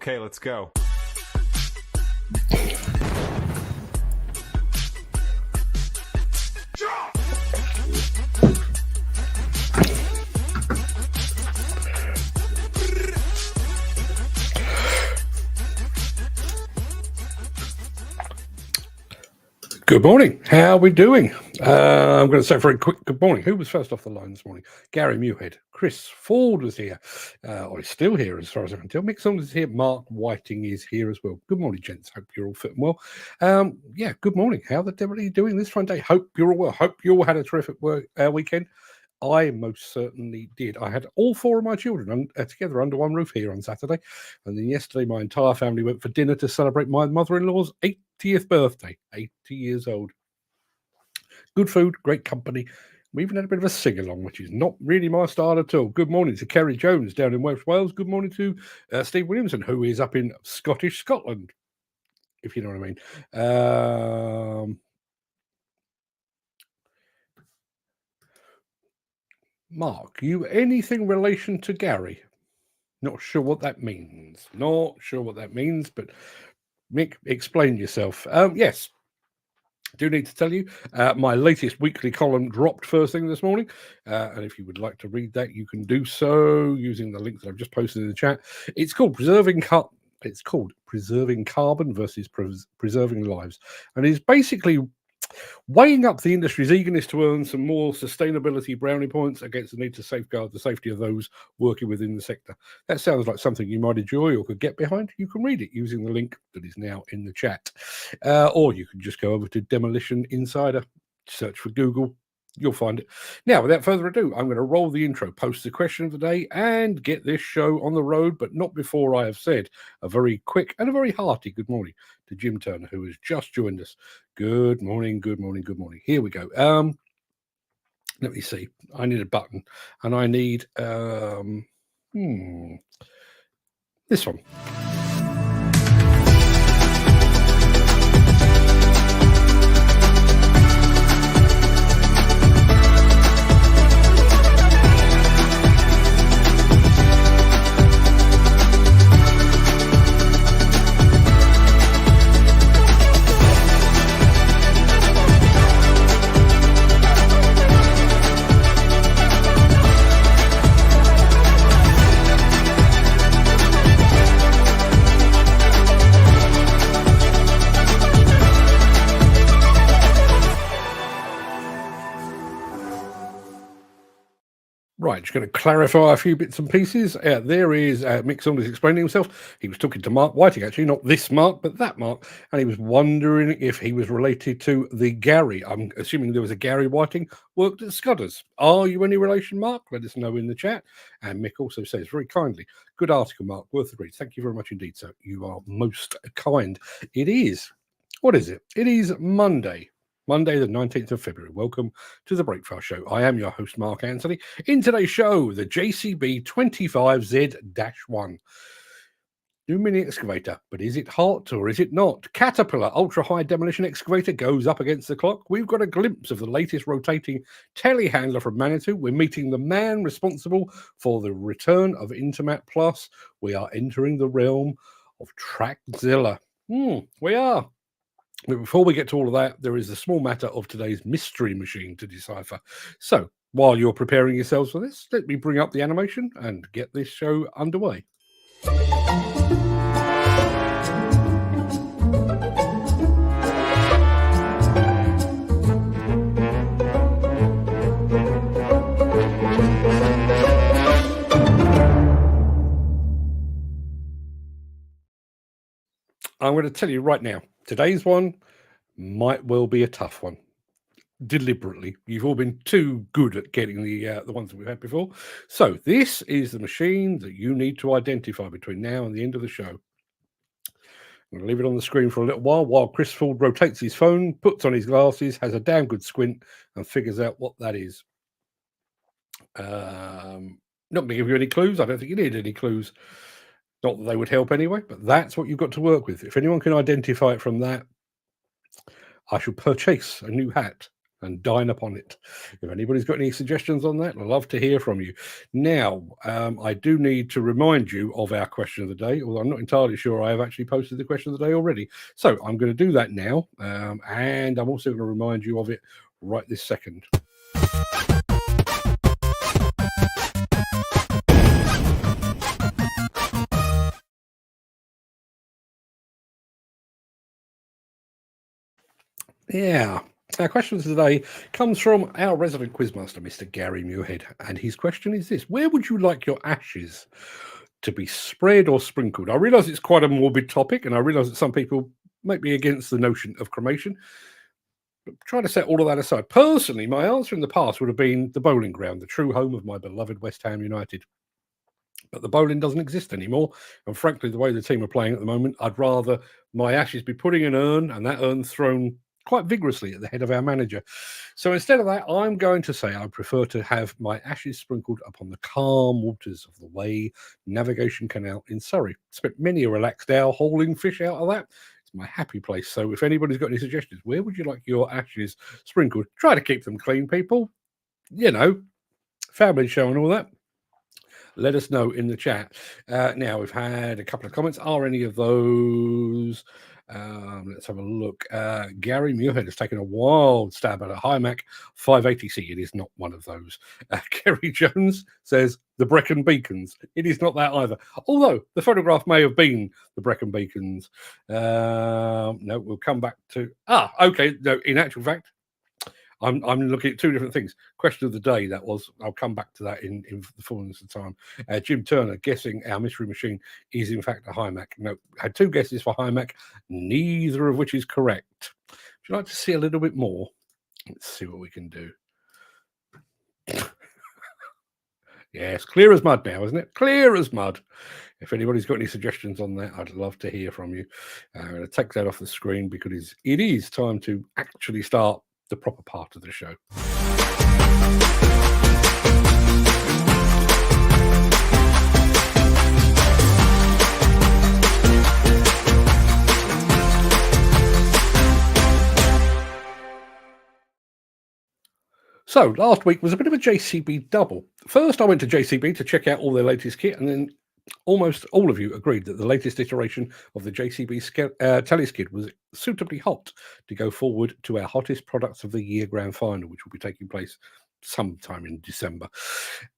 Okay, let's go. Good morning. How are we doing? I'm going to say very quick good morning. Who was first off the line this morning? Gary Muirhead. Chris Ford was here. Or he's still here as far as I can tell. Mick Saunders is here. Mark Whiting is here as well. Good morning, gents. Hope you're all fit and well. Yeah, good morning. How the devil are you doing this Friday? Hope you're all well. Hope you all had a terrific weekend. I most certainly did. I had all four of my children together under one roof here on Saturday. And then yesterday, my entire family went for dinner to celebrate my mother-in-law's 80th birthday, 80 years old. Good food, great company. We even had a bit of a sing-along, which is not really my style at all. Good morning to Kerry Jones down in West Wales. Good morning to Steve Williamson, who is up in Scottish Scotland, if you know what I mean. Mark, you anything relation to Gary? Not sure what that means. Not sure what that means, but Mick, explain yourself. Yes, do need to tell you, my latest weekly column dropped first thing this morning. And if you would like to read that, you can do so using the link that I've just posted in the chat. It's called Preserving Carbon versus Preserving Lives. And it's basically weighing up the industry's eagerness to earn some more sustainability brownie points against the need to safeguard the safety of those working within the sector. That sounds like something you might enjoy or could get behind. You can read it using the link that is now in the chat. Or you can just go over to Demolition Insider, search for Google. You'll find it. Now, without further ado, I'm going to roll the intro, post the question of the day, and get this show on the road, but not before I have said a very quick and a very hearty good morning to Jim Turner, who has just joined us. Good morning, good morning, good morning. Here we go. Let me see. I need a button, and I need this one. Right, just going to clarify a few bits and pieces. There is Mick Saunders explaining himself. He was talking to Mark Whiting, actually, not this Mark, but that Mark, and he was wondering if he was related to the Gary. I'm assuming there was a Gary Whiting worked at Scudder's. Are you any relation, Mark? Let us know in the chat. And Mick also says very kindly, good article, Mark, worth a read. Thank you very much indeed, sir. You are most kind. It is, what is it? It is Monday, the 19th of February. Welcome to the Breakfast Show. I am your host, Mark Anthony. In today's show, the JCB 25Z-1. New mini excavator, but is it hot or is it not? Caterpillar ultra-high demolition excavator goes up against the clock. We've got a glimpse of the latest rotating telehandler from Manitou. We're meeting the man responsible for the return of Intermat Plus. We are entering the realm of Trackzilla. We are. But before we get to all of that, there is the small matter of today's mystery machine to decipher. So while you're preparing yourselves for this, let me bring up the animation and get this show underway. I'm going to tell you right now, today's one might well be a tough one. Deliberately, you've all been too good at getting the ones that we've had before. So this is the machine that you need to identify between now and the end of the show. I'm going to leave it on the screen for a little while Chris Ford rotates his phone, puts on his glasses, has a damn good squint, and figures out what that is. Not going to give you any clues. I don't think you need any clues. Not that they would help anyway, but that's what you've got to work with. If anyone can identify it from that, I shall purchase a new hat and dine upon it. If anybody's got any suggestions on that, I'd love to hear from you. Now, I do need to remind you of our question of the day, although I'm not entirely sure I have actually posted the question of the day already. So I'm going to do that now, and I'm also going to remind you of it right this second. Yeah. Our question of the day comes from our resident quizmaster, Mr. Gary Muirhead, and his question is this: where would you like your ashes to be spread or sprinkled? I realise it's quite a morbid topic, and I realise that some people might be against the notion of cremation, but try to set all of that aside. Personally, my answer in the past would have been the bowling ground, the true home of my beloved West Ham United. But the bowling doesn't exist anymore, and frankly, the way the team are playing at the moment, I'd rather my ashes be put in an urn, and that urn thrown quite vigorously at the head of our manager. So instead of that, I'm going to say I prefer to have my ashes sprinkled upon the calm waters of the Way Navigation Canal in Surrey. Spent many a relaxed hour hauling fish out of that. It's my happy place. So if anybody's got any suggestions, where would you like your ashes sprinkled? Try to keep them clean, people. You know, family show and all that. Let us know in the chat. Now, we've had a couple of comments. Are any of those... let's have a look. Gary Muirhead has taken a wild stab at a Hymac 580C. It is not one of those. Kerry Jones says the Brecon Beacons. It is not that either. Although the photograph may have been the Brecon Beacons. No, we'll come back to... okay. No, in actual fact, I'm looking at two different things. Question of the day, that was. I'll come back to that in the fullness of time. Jim Turner guessing our mystery machine is in fact a Hymac. No, had two guesses for Hymac, neither of which is correct. Would you like to see a little bit more? Let's see what we can do. Yes, clear as mud now, isn't it? Clear as mud. If anybody's got any suggestions on that, I'd love to hear from you. I'm going to take that off the screen because it is time to actually start the proper part of the show. So last week was a bit of a JCB double. First, I went to JCB to check out all their latest kit, and then almost all of you agreed that the latest iteration of the JCB teleskid was suitably hot to go forward to our hottest products of the year grand final, which will be taking place sometime in December.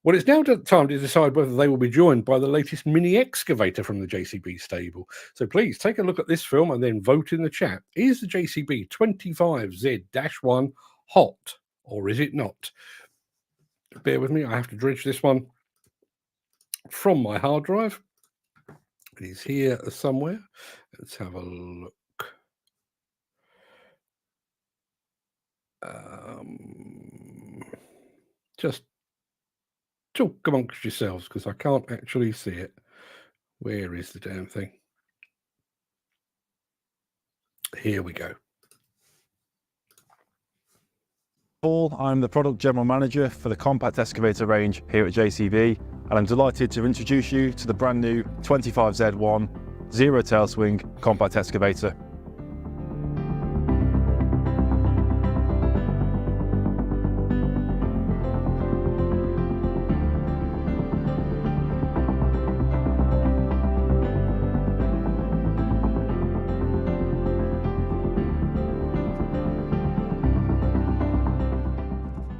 Well, it's now time to decide whether they will be joined by the latest mini excavator from the JCB stable. So please take a look at this film and then vote in the chat. Is the JCB 25Z-1 hot or is it not? Bear with me, I have to dredge this one from my hard drive. It is here somewhere. Let's have a look. Just talk amongst yourselves because I can't actually see it. Where is the damn thing? Here we go. Paul, I'm the Product General Manager for the Compact Excavator range here at JCB, and I'm delighted to introduce you to the brand new 25Z1 Zero Tail Swing Compact Excavator.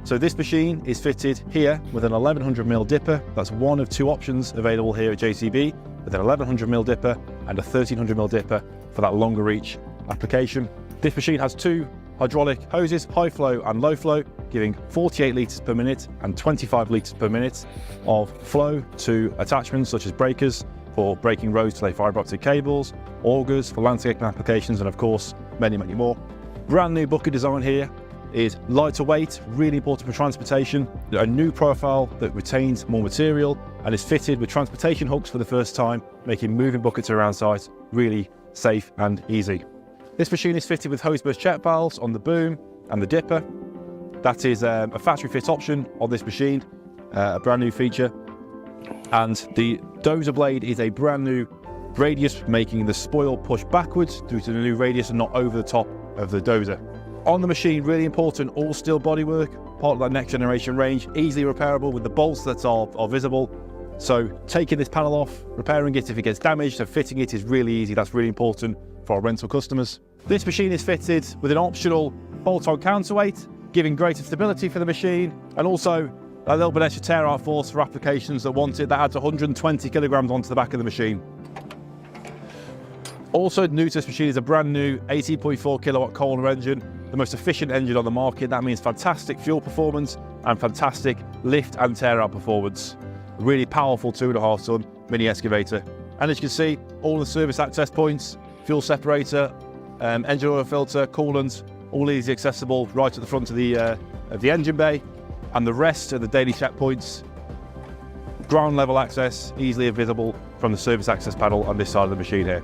So this machine is fitted here with an 1100mm dipper. That's one of two options available here at JCB, with an 1100mm dipper and a 1300mm dipper for that longer reach application. This machine has two hydraulic hoses, high flow and low flow, giving 48 litres per minute and 25 litres per minute of flow to attachments such as breakers for breaking roads to lay fibre optic cables, augers for landscaping applications, and of course, many, many more. Brand new bucket design here is lighter weight, really important for transportation, a new profile that retains more material and is fitted with transportation hooks for the first time, making moving buckets around site really safe and easy. This machine is fitted with hose burst check valves on the boom and the dipper. That is a factory fit option on this machine, a brand new feature. And the dozer blade is a brand new radius, making the spoil push backwards due to the new radius and not over the top of the dozer. On the machine, really important, all steel bodywork, part of that next generation range, easily repairable with the bolts that are visible. So taking this panel off, repairing it if it gets damaged, and fitting it is really easy. That's really important for our rental customers. This machine is fitted with an optional bolt-on counterweight, giving greater stability for the machine, and also a little bit extra tear-out force for applications that want it. That adds 120 kilograms onto the back of the machine. Also new to this machine is a brand new 18.4 kilowatt Kohler engine, the most efficient engine on the market. That means fantastic fuel performance and fantastic lift and tear out performance. A really powerful 2.5 ton mini excavator. And as you can see, all the service access points, fuel separator, engine oil filter, coolant, all easy accessible right at the front of the engine bay. And the rest of the daily checkpoints, ground level access, easily visible from the service access panel on this side of the machine here.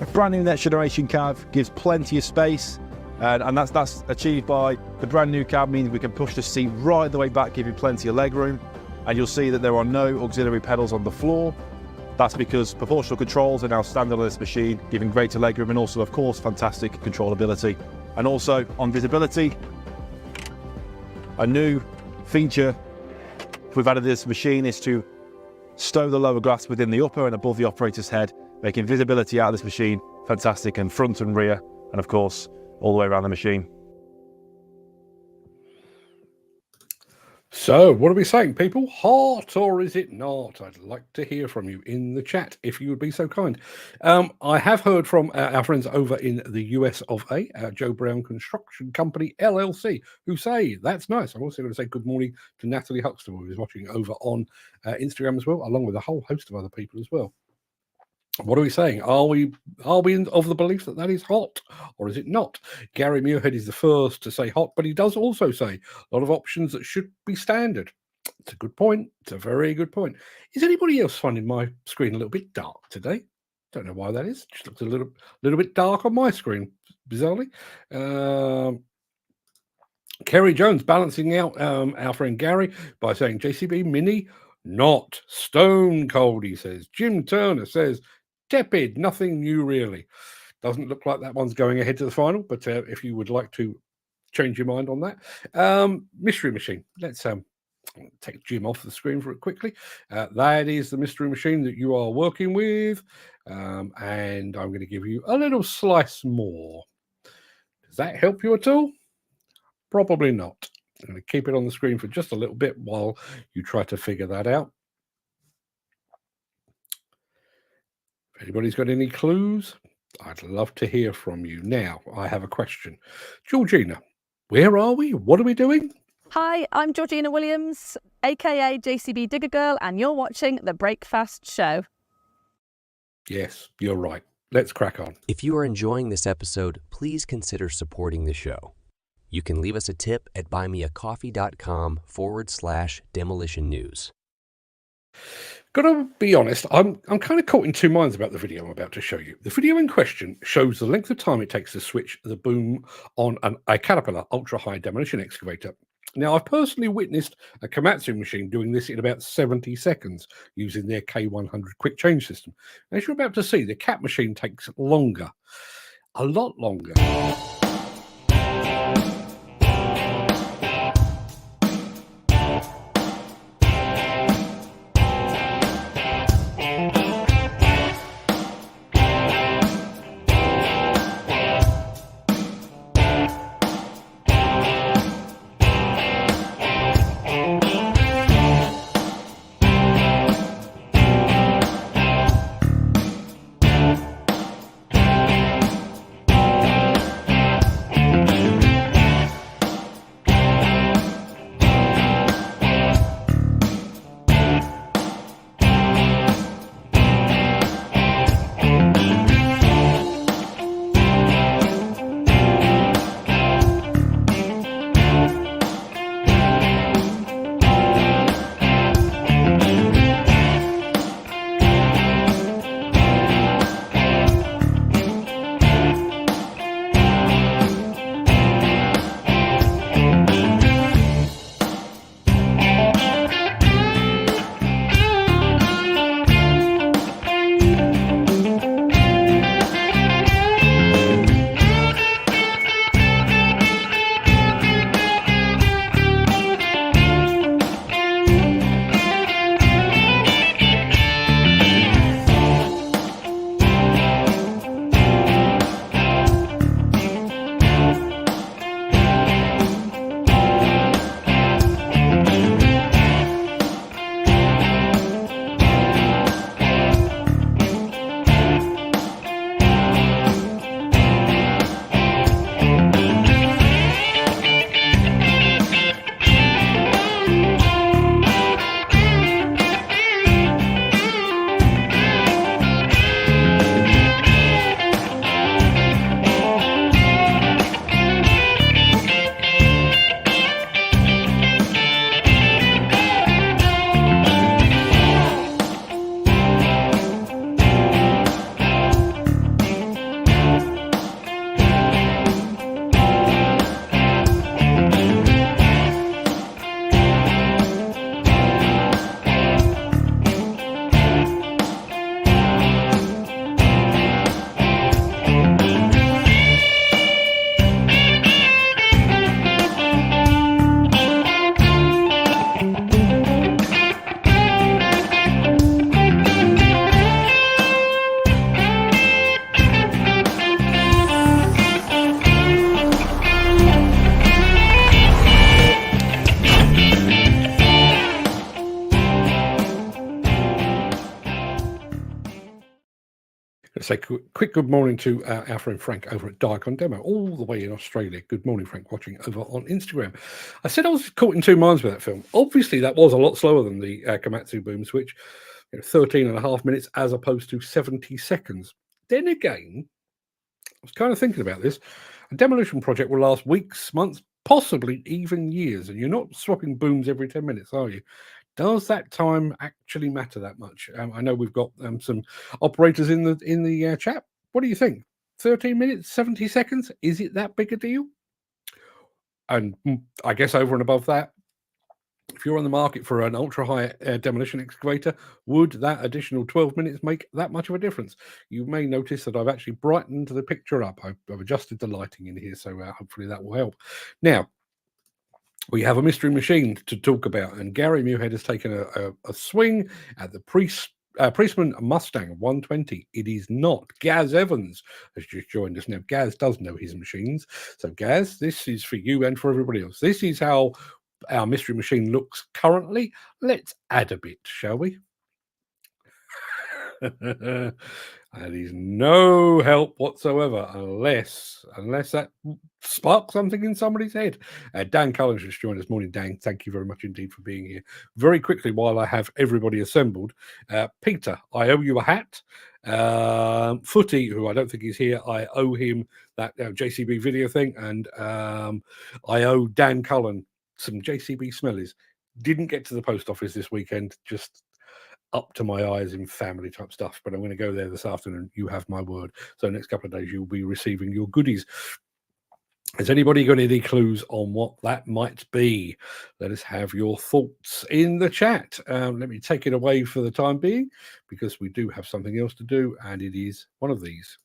A brand new next generation cab gives plenty of space, and that's achieved by the brand new cab, meaning we can push the seat right the way back, giving plenty of leg room. And you'll see that there are no auxiliary pedals on the floor. That's because proportional controls are now standard on this machine, giving greater legroom and also, of course, fantastic controllability. And also on visibility, a new feature we've added to this machine is to stow the lower glass within the upper and above the operator's head, making visibility out of this machine fantastic in front and rear, and of course, all the way around the machine. So, what are we saying, people? Hot or is it not? I'd like to hear from you in the chat, if you would be so kind. I have heard from our friends over in the US of A, Joe Brown Construction Company, LLC, who say, that's nice. I'm also going to say good morning to Natalie Huxtable, who is watching over on Instagram as well, along with a whole host of other people as well. What are we saying? Are we of the belief that that is hot, or is it not? Gary Muirhead is the first to say hot, but he does also say a lot of options that should be standard. It's a good point. It's a very good point. Is anybody else finding my screen a little bit dark today? Don't know why that is. Just looks a little bit dark on my screen, bizarrely. Kerry Jones balancing out our friend Gary by saying JCB Mini, not stone cold, he says. Jim Turner says, tepid, nothing new really. Doesn't look like that one's going ahead to the final, but if you would like to change your mind on that. Mystery Machine. Let's take Jim off the screen for it quickly. That is the Mystery Machine that you are working with. And I'm going to give you a little slice more. Does that help you at all? Probably not. I'm going to keep it on the screen for just a little bit while you try to figure that out. If anybody's got any clues, I'd love to hear from you. Now, I have a question. Georgina, where are we? What are we doing? Hi, I'm Georgina Williams, aka JCB Digger Girl, and you're watching The Breakfast Show. Yes, you're right. Let's crack on. If you are enjoying this episode, please consider supporting the show. You can leave us a tip at buymeacoffee.com/demolition news. Gotta be honest, I'm kind of caught in two minds about the video I'm about to show you. The video in question shows the length of time it takes to switch the boom on a Caterpillar ultra-high demolition excavator. Now, I've personally witnessed a Komatsu machine doing this in about 70 seconds using their K100 quick change system. As you're about to see, the Cat machine takes longer, a lot longer. say quick good morning to our friend Frank over at Diacon Demo, all the way in Australia. Good morning, Frank, watching over on Instagram. I said I was caught in two minds with that film. Obviously, that was a lot slower than the Komatsu boom switch, 13 and a half minutes as opposed to 70 seconds. Then again, I was kind of thinking about this. A demolition project will last weeks, months, possibly even years, and you're not swapping booms every 10 minutes, are you? Does that time actually matter that much? I know we've got some operators in the chat. What do you think? 13 minutes, 70 seconds? Is it that big a deal? And I guess over and above that, if you're on the market for an ultra-high demolition excavator, would that additional 12 minutes make that much of a difference? You may notice that I've actually brightened the picture up. I've adjusted the lighting in here, so hopefully that will help. Now, we have a mystery machine to talk about, and Gary Muirhead has taken a swing at the Priestman Mustang 120. It is not. Gaz Evans has just joined us. Now, Gaz does know his machines. So, Gaz, this is for you and for everybody else. This is how our mystery machine looks currently. Let's add a bit, shall we? That is no help whatsoever, unless that sparks something in somebody's head. Dan Cullen's just joined us. Morning, Dan. Thank you very much indeed for being here. Very quickly, while I have everybody assembled, Peter, I owe you a hat. Footy, who I don't think is here, I owe him that JCB video thing, and I owe Dan Cullen some JCB smellies. Didn't get to the post office this weekend, just up to my eyes in family type stuff, but I'm going to go there this afternoon. You have my word. So next couple of days you'll be receiving your goodies. Has anybody got any clues on what that might be? Let us have your thoughts in the chat. Let me take it away for the time being, because we do have something else to do, and it is one of these.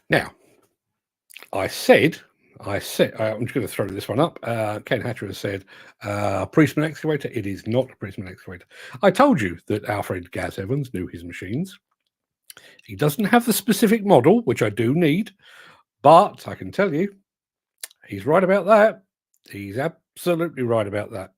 Now, I said, I'm just going to throw this one up. Ken Hatcher has said, Priestman excavator. It is not a Priestman excavator. I told you that our friend Gaz Evans knew his machines. He doesn't have the specific model, which I do need, but I can tell you, he's right about that. He's absolutely right about that.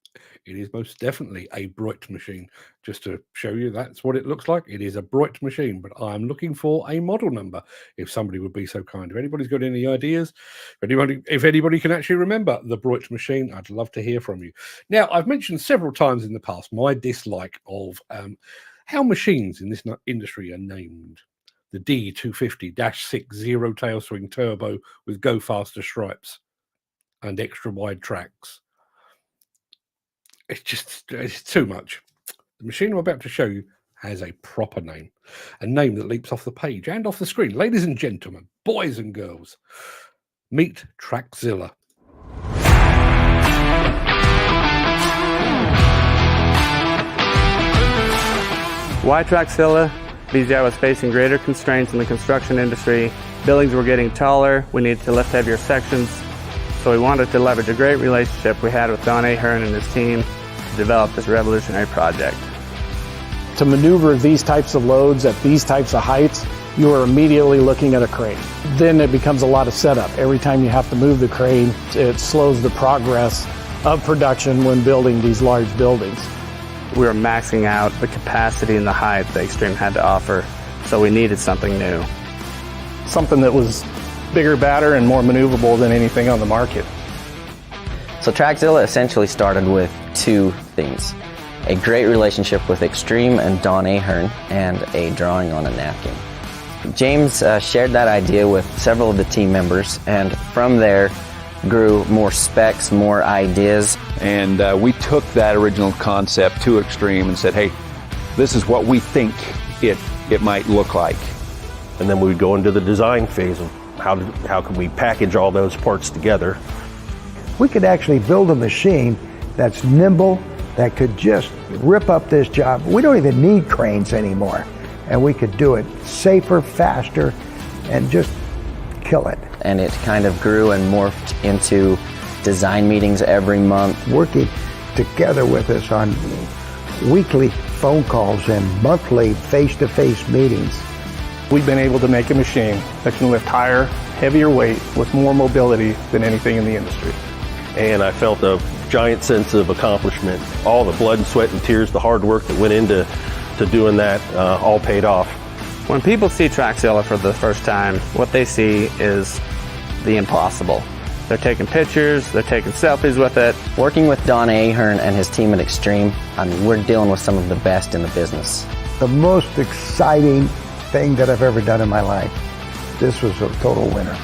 It is most definitely a Bright machine. Just to show you, that's what it looks like. It is a Bright machine, but I'm looking for a model number, if somebody would be so kind. If anybody's got any ideas, if anybody can actually remember the Bright machine, I'd love to hear from you. Now, I've mentioned several times in the past my dislike of how machines in this industry are named. The D250-6 zero tail swing turbo with go faster stripes and extra wide tracks. It's too much. The machine I'm about to show you has a proper name, a name that leaps off the page and off the screen. Ladies and gentlemen, boys and girls, meet Trackzilla. Why Trackzilla? BZI was facing greater constraints in the construction industry. Buildings were getting taller. We needed to lift heavier sections. So we wanted to leverage a great relationship we had with Don Ahern and his team to develop this revolutionary project. To maneuver these types of loads at these types of heights, you are immediately looking at a crane. Then it becomes a lot of setup. Every time you have to move the crane, it slows the progress of production when building these large buildings. We were maxing out the capacity and the height that Extreme had to offer, so we needed something new. Something that was bigger, badder, and more maneuverable than anything on the market. So Trackzilla essentially started with two things: a great relationship with Extreme and Don Ahern, and a drawing on a napkin. James shared that idea with several of the team members, and from there grew more specs, more ideas. And we took that original concept to Extreme and said, hey, this is what we think it might look like. And then we would go into the design phase of how can we package all those parts together. We could actually build a machine that's nimble, that could just rip up this job. We don't even need cranes anymore, and we could do it safer, faster, and just kill it. and it kind of grew and morphed into design meetings every month. Working together with us on weekly phone calls and monthly face-to-face meetings. We've been able to make a machine that can lift higher, heavier weight with more mobility than anything in the industry. And I felt a giant sense of accomplishment. All the blood and sweat and tears, the hard work that went into doing that, all paid off. When people see Trackzilla for the first time, what they see is the impossible. They're taking pictures, they're taking selfies with it. Working with Don Ahern and his team at Extreme, I mean, we're dealing with some of the best in the business. The most exciting thing that I've ever done in my life. This was a total winner.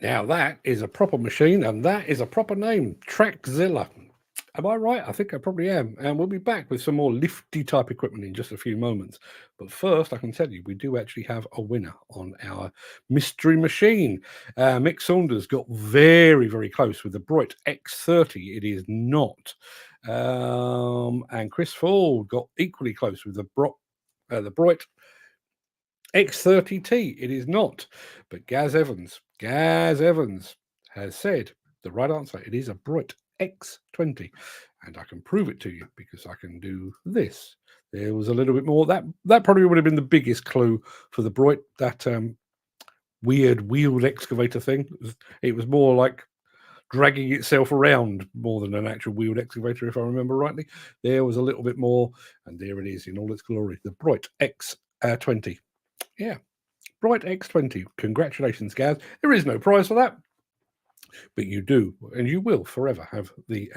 Now that is a proper machine, and that is a proper name, Trackzilla. Am I right? I think I probably am. And we'll be back with some more lifty type equipment in just a few moments. But first, I can tell you, we do actually have a winner on our mystery machine. Mick Saunders got very, very close with the Broit X30. It is not. And Chris Ford got equally close with the Broit X30T. It is not. But Gaz Evans has said the right answer. It is a Broit X20, and I can prove it to you because I can do this. There was a little bit more. That probably would have been the biggest clue for the Broit, that weird wheeled excavator thing. It was more like dragging itself around more than an actual wheeled excavator, if I remember rightly. There was a little bit more, and there it is in all its glory, the Broit X20. Yeah, Broit X20. Congratulations, Gaz. There is no prize for that, but you do, and you will forever have the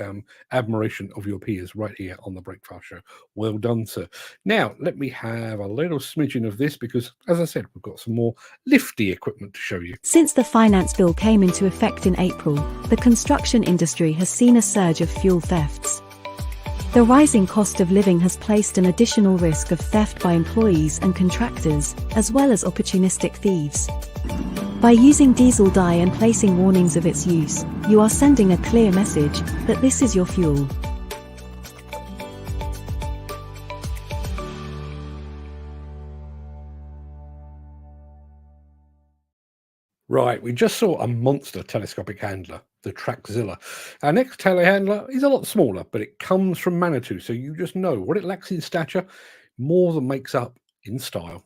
admiration of your peers right here on the Breakfast Show. Well done, sir. Now, let me have a little smidgen of this because, as I said, we've got some more lifty equipment to show you. Since the finance bill came into effect in April, the construction industry has seen a surge of fuel thefts. The rising cost of living has placed an additional risk of theft by employees and contractors, as well as opportunistic thieves. By using diesel dye and placing warnings of its use, you are sending a clear message that this is your fuel. Right, we just saw a monster telescopic handler, the Trackzilla. Our next telehandler is a lot smaller, but it comes from Manitou, so you just know what it lacks in stature more than makes up in style.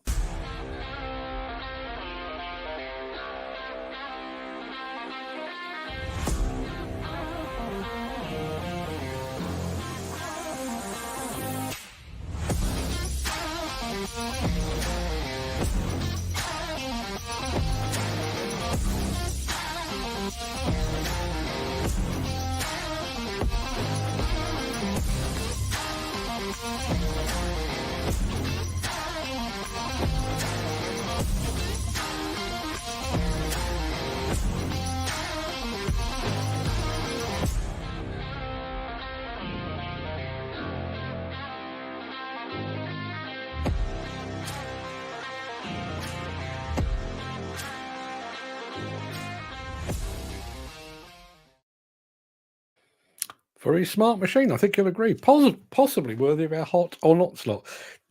Very smart machine, I think you'll agree. Possibly worthy of our hot or not slot.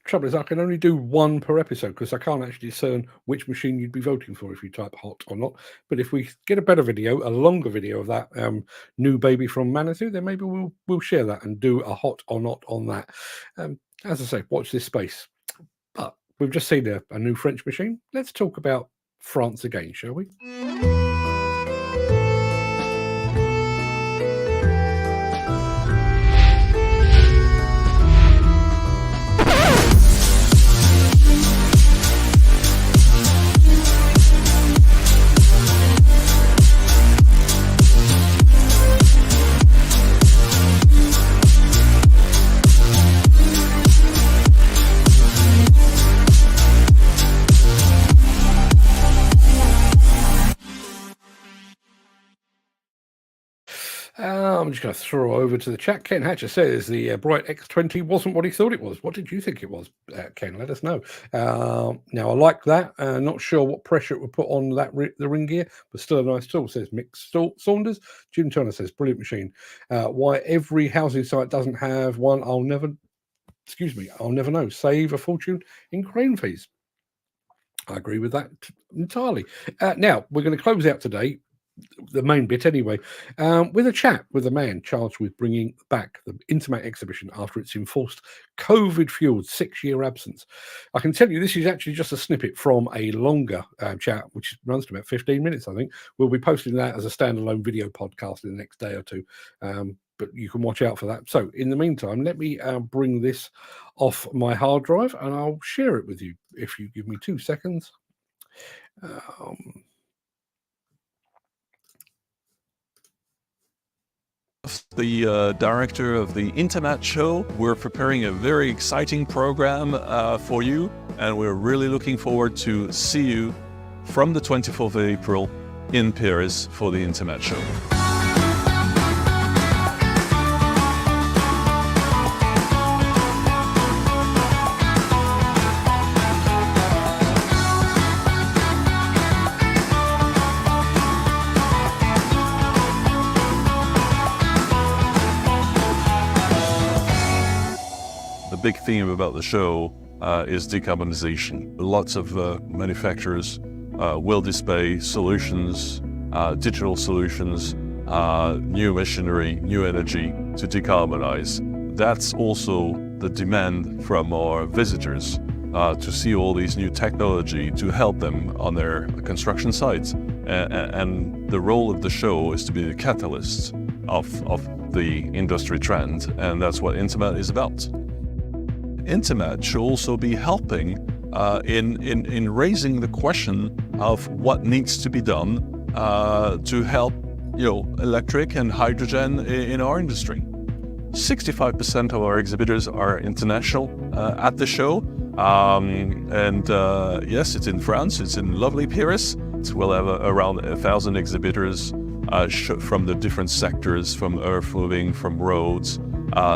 Trouble is, I can only do one per episode because I can't actually discern which machine you'd be voting for if you type hot or not. But if we get a better video, a longer video of that new baby from Manitou, then maybe we'll share that and do a hot or not on that. As I say, watch this space. But we've just seen a new French machine. Let's talk about France again, shall we? I'm just going to throw over to the chat. Ken Hatcher says the Bright X20 wasn't what he thought it was. What did you think it was, Ken? Let us know. Now, I like that. Not sure what pressure it would put on that the ring gear, but still a nice tool, says Mick Saunders. Jim Turner says, brilliant machine. Why every housing site doesn't have one, I'll never know. Save a fortune in crane fees. I agree with that entirely. Now, we're going to close out today, the main bit anyway, with a chat with a man charged with bringing back the Intermat exhibition after its enforced COVID-fueled 6-year absence. I can tell you this is actually just a snippet from a longer chat, which runs to about 15 minutes, I think. We'll be posting that as a standalone video podcast in the next day or two, but you can watch out for that. So in the meantime, let me bring this off my hard drive and I'll share it with you if you give me 2 seconds. The director of the Intermat show. We're preparing a very exciting program for you, and we're really looking forward to see you from the 24th of April in Paris for the Intermat show. Big theme about the show is decarbonization. Lots of manufacturers will display solutions, digital solutions, new machinery, new energy to decarbonize. That's also the demand from our visitors to see all these new technology to help them on their construction sites. And the role of the show is to be the catalyst of the industry trend, and that's what Intermat is about. Intermat should also be helping in raising the question of what needs to be done to help, electric and hydrogen in our industry. 65% of our exhibitors are international at the show, yes, it's in France. It's in lovely Paris. We'll have around 1,000 exhibitors from the different sectors, from earth moving, from roads.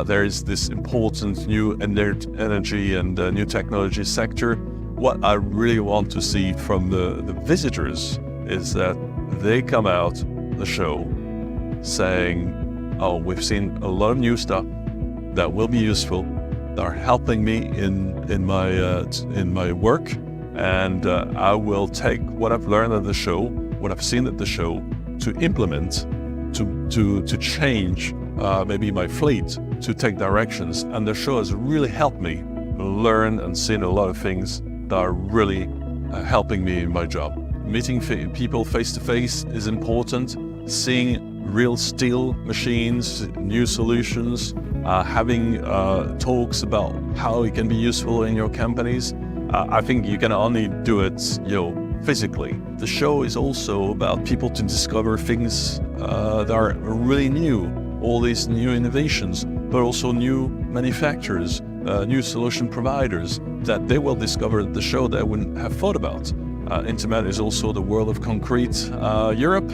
There is this important new energy and new technology sector. What I really want to see from the visitors is that they come out the show saying, oh, we've seen a lot of new stuff that will be useful, that are helping me in my work, and I will take what I've learned at the show, what I've seen at the show, to implement, to change maybe my fleet, to take directions. And the show has really helped me learn and see a lot of things that are really helping me in my job. Meeting people face to face is important. Seeing real steel machines, new solutions, having talks about how it can be useful in your companies. I think you can only do it, physically. The show is also about people to discover things that are really new, all these new innovations, but also new manufacturers, new solution providers that they will discover at the show that I wouldn't have thought about. Intermat is also the World of Concrete Europe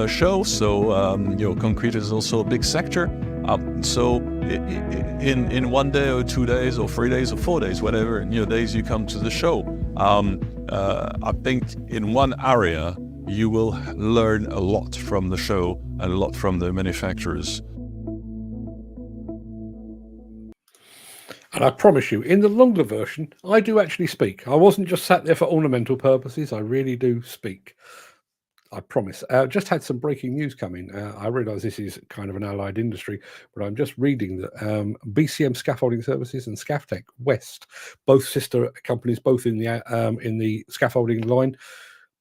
show, so concrete is also a big sector. So in 1 day or 2 days or 3 days or 4 days, whatever days you come to the show, I think in one area you will learn a lot from the show and a lot from the manufacturers. And I promise you, in the longer version, I do actually speak. I wasn't just sat there for ornamental purposes. I really do speak. I promise. Just had some breaking news come in. I realise this is kind of an allied industry, but I'm just reading that BCM Scaffolding Services and Scaftech West, both sister companies, both in the scaffolding line,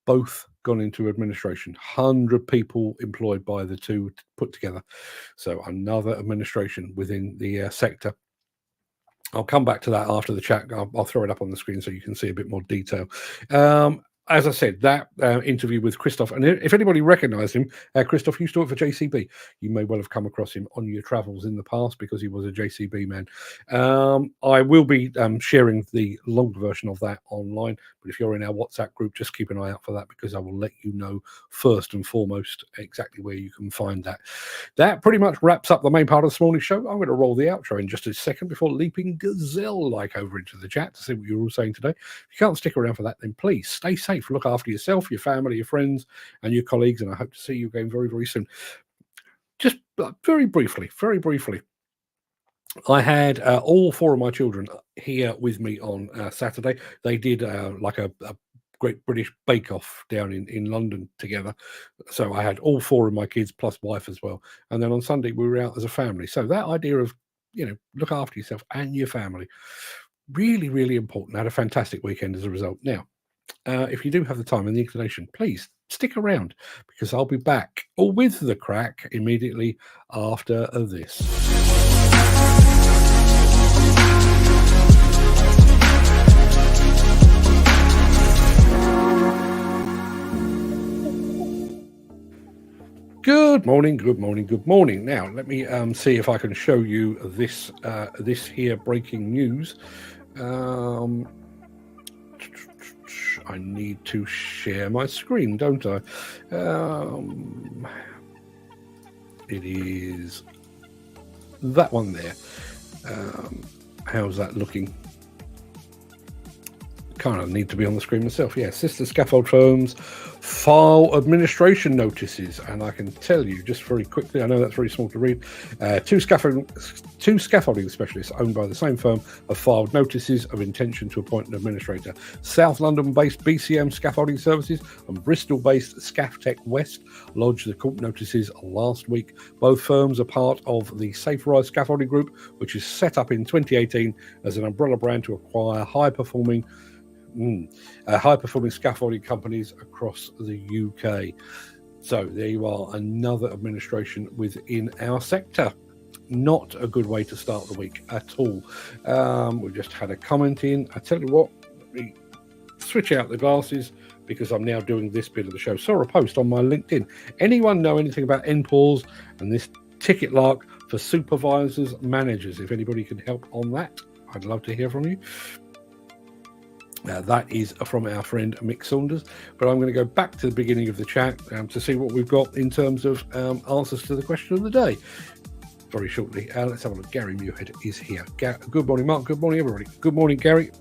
both gone into administration. 100 people employed by the two put together. So another administration within the sector. I'll come back to that after the chat. I'll throw it up on the screen so you can see a bit more detail. as I said, that interview with Christoph, and if anybody recognised him, Christoph used to work for JCB. You may well have come across him on your travels in the past because he was a JCB man. I will be sharing the longer version of that online, but if you're in our WhatsApp group, just keep an eye out for that because I will let you know first and foremost exactly where you can find that. That pretty much wraps up the main part of this morning's show. I'm going to roll the outro in just a second before leaping gazelle-like over into the chat to see what you're all saying today. If you can't stick around for that, then please stay safe. Look after yourself, your family, your friends, and your colleagues, and I hope to see you again very, very soon. Just very briefly, I had all 4 of my children here with me on Saturday. They did like a Great British Bake Off down in London together. So I had all 4 of my kids plus wife as well. And then on Sunday we were out as a family. So that idea of, look after yourself and your family, really, really important. I had a fantastic weekend as a result. Now, if you do have the time and the inclination, please stick around because I'll be back with the Craic immediately after this. Good morning, good morning, good morning. Now, let me see if I can show you this here breaking news. I need to share my screen, don't I? It is that one there. How's that looking? Kind of need to be on the screen myself. Yeah, sister scaffold firms file administration notices, and I can tell you just very quickly, I know that's very small to read, two scaffolding specialists owned by the same firm have filed notices of intention to appoint an administrator. South London-based BCM Scaffolding Services and Bristol-based Scaftech West lodged the court notices last week. Both firms are part of the Safe Rise Scaffolding Group, which is set up in 2018 as an umbrella brand to acquire high-performing scaffolding companies across the UK. So there you are, another administration within our sector. Not a good way to start the week at all. We just had a comment in. I tell you what, let me switch out the glasses because I'm now doing this bit of the show. Saw a post on my LinkedIn. Anyone know anything about NPAWS and this ticket lark for supervisors, managers? If anybody can help on that, I'd love to hear from you. That is from our friend Mick Saunders, but I'm going to go back to the beginning of the chat to see what we've got in terms of answers to the question of the day very shortly. Let's have a look. Gary Muirhead is here. Good morning, Mark. Good morning, everybody. Good morning, Gary.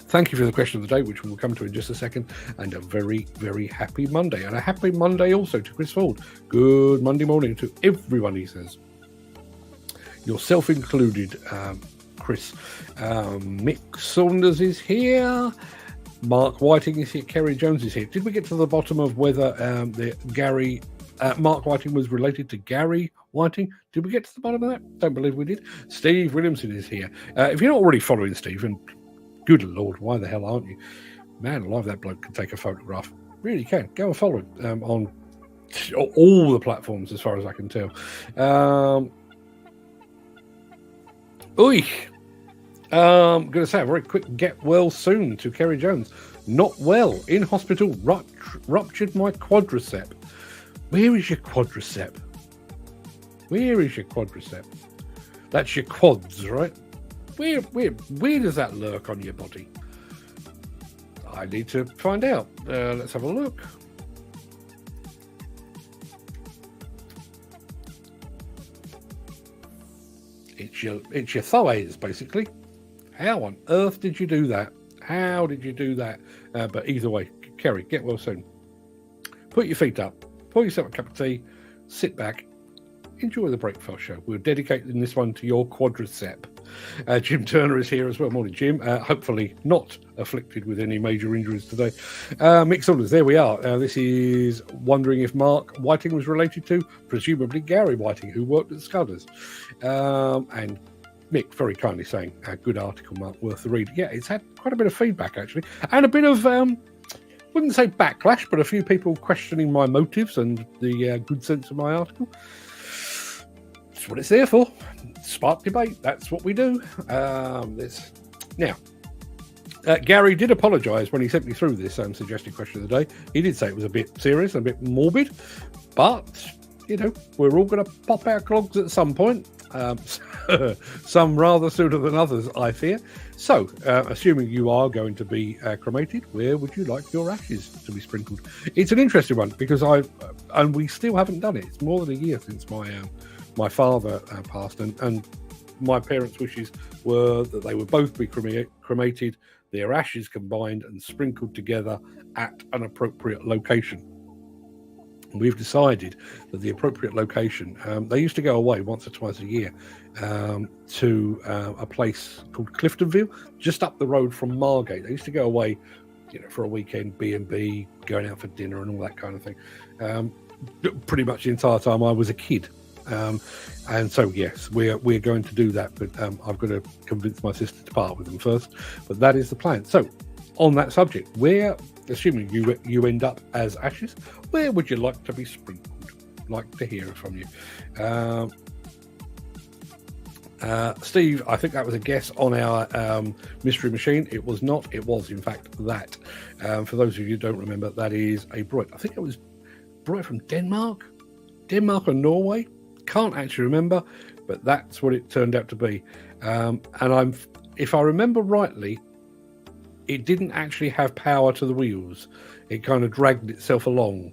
Thank you for the question of the day, which we'll come to in just a second, and a very, very happy Monday. And a happy Monday also to Chris Ford. Good Monday morning to everyone, he says. Yourself included, Chris. Mick Saunders is here. Mark Whiting is here. Kerry Jones is here. Did we get to the bottom of whether Mark Whiting was related to Gary Whiting? Did we get to the bottom of that? Don't believe we did. Steve Williamson is here. If you're not already following Steve, and good Lord, why the hell aren't you? Man alive, that bloke can take a photograph. Really can. Go and follow him on all the platforms as far as I can tell. I'm going to say a very quick get well soon to Kerry Jones. Not well, in hospital, ruptured my quadricep. Where is your quadricep? Where is your quadricep? That's your quads, right? Where does that lurk on your body? I need to find out. Let's have a look. It's your thighs, basically. How on earth did you do that? How did you do that? But either way, Kerry, get well soon. Put your feet up. Pour yourself a cup of tea. Sit back. Enjoy the Breakfast Show. We're dedicating this one to your quadricep. Jim Turner is here as well. Morning, Jim. Hopefully not afflicted with any major injuries today. Mick Saunders, there we are. This is wondering if Mark Whiting was related to, presumably Gary Whiting, who worked at Scudders. And Mick very kindly saying, good article, Mark, worth the read. Yeah, it's had quite a bit of feedback, actually. And a bit of, wouldn't say backlash, but a few people questioning my motives and the good sense of my article. That's what it's there for. Spark debate. That's what we do. Now, Gary did apologise when he sent me through this suggested question of the day. He did say it was a bit serious and a bit morbid, but, you know, we're all going to pop our clogs at some point. Some rather sooner than others, I fear. So, assuming you are going to be cremated, where would you like your ashes to be sprinkled? It's an interesting one because and we still haven't done it. It's more than a year since my father passed, and my parents' wishes were that they would both be cremated, their ashes combined and sprinkled together at an appropriate location. We've decided that the appropriate location, they used to go away once or twice a year to a place called Cliftonville, just up the road from Margate. They used to go away, you know, for a weekend, B&B, going out for dinner and all that kind of thing. Pretty much the entire time I was a kid. And so, yes, we're going to do that, but I've got to convince my sister to part with them first. But that is the plan. So, on that subject, where, assuming you end up as ashes, where would you like to be sprinkled? Like to hear from you. Steve, I think that was a guess on our mystery machine. It was not. It was, in fact, that. For those of you who don't remember, that is a Broit. I think it was Broit from Denmark or Norway. Can't actually remember, but that's what it turned out to be. And if I remember rightly, it didn't actually have power to the wheels. It kind of dragged itself along,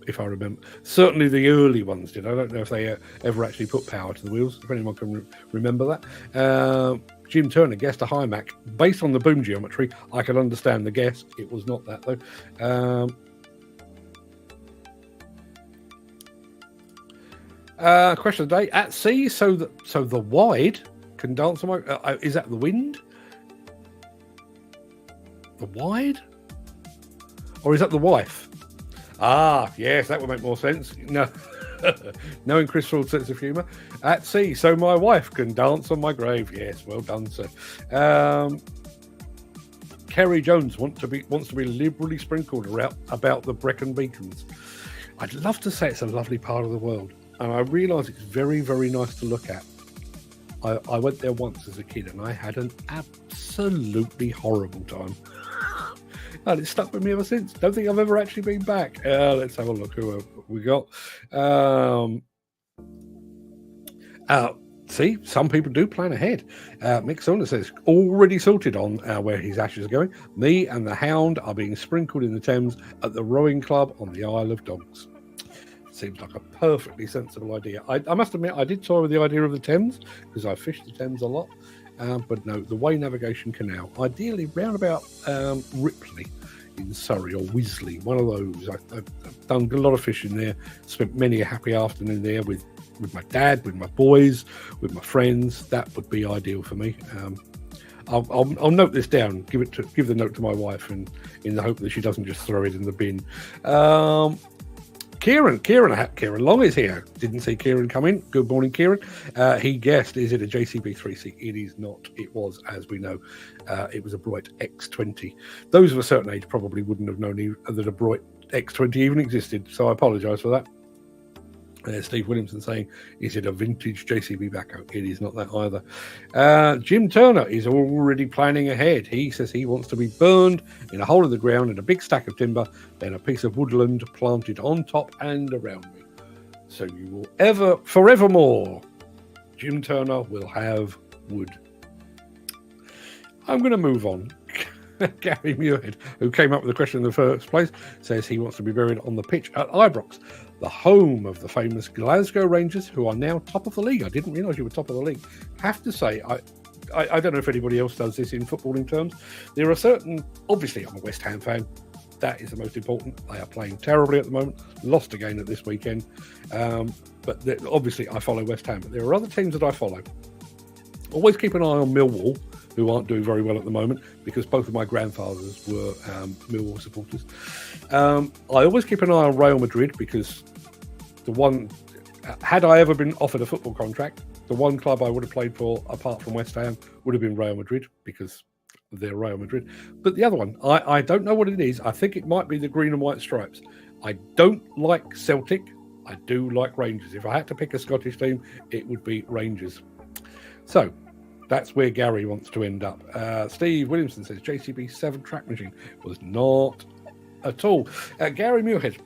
if I remember. Certainly the early ones did. I don't know if they ever actually put power to the wheels, if anyone can remember that. Jim Turner guessed a Hymac. Based on the boom geometry, I can understand the guess. It was not that, though. Question of the day. At sea, so the wide can dance on my... is that the wind? The wide? Or is that the wife? Ah, yes, that would make more sense. No, knowing Chris Ford's sense of humour. At sea, so my wife can dance on my grave. Yes, well done, sir. Kerry Jones wants to be liberally sprinkled about the Brecon Beacons. I'd love to say it's a lovely part of the world, and I realise it's very, very nice to look at. I went there once as a kid, and I had an absolutely horrible time. And it's stuck with me ever since. Don't think I've ever actually been back. Let's have a look who we got. See, some people do plan ahead. Mick Saunders says, already sorted on where his ashes are going. Me and the hound are being sprinkled in the Thames at the rowing club on the Isle of Dogs. Seems like a perfectly sensible idea. I must admit, I did toy with the idea of the Thames because I fished the Thames a lot. But no, the Way Navigation Canal, ideally round about Ripley in Surrey, or Wisley, one of those. I've done a lot of fishing there, spent many a happy afternoon there with my dad, with my boys, with my friends. That would be ideal for me. I'll note this down, give the note to my wife, and in the hope that she doesn't just throw it in the bin. Kieran Long is here. Didn't see Kieran come in. Good morning, Kieran. He guessed, is it a JCB 3C? It is not. It was, as we know, it was a Broit X20. Those of a certain age probably wouldn't have known that a Broit X20 even existed, so I apologise for that. Steve Williamson saying, is it a vintage JCB backhoe? It is not that either. Jim Turner is already planning ahead. He says he wants to be burned in a hole in the ground in a big stack of timber, then a piece of woodland planted on top and around me. So you will forevermore, Jim Turner will have wood. I'm going to move on. Gary Muirhead, who came up with the question in the first place, says he wants to be buried on the pitch at Ibrox, the home of the famous Glasgow Rangers, who are now top of the league. I didn't realise you were top of the league. Have to say, I don't know if anybody else does this in footballing terms. There are certain, obviously I'm a West Ham fan. That is the most important. They are playing terribly at the moment. Lost again at this weekend. But obviously I follow West Ham. But there are other teams that I follow. Always keep an eye on Millwall, who aren't doing very well at the moment, because both of my grandfathers were Millwall supporters. I always keep an eye on Real Madrid, because had I ever been offered a football contract, the one club I would have played for, apart from West Ham, would have been Real Madrid, because they're Real Madrid. But the other one, I don't know what it is. I think it might be the green and white stripes. I don't like Celtic. I do like Rangers. If I had to pick a Scottish team, it would be Rangers. So, That's where Gary wants to end up. Steve Williamson says JCB 7 track machine was not at all. Gary Muirhead.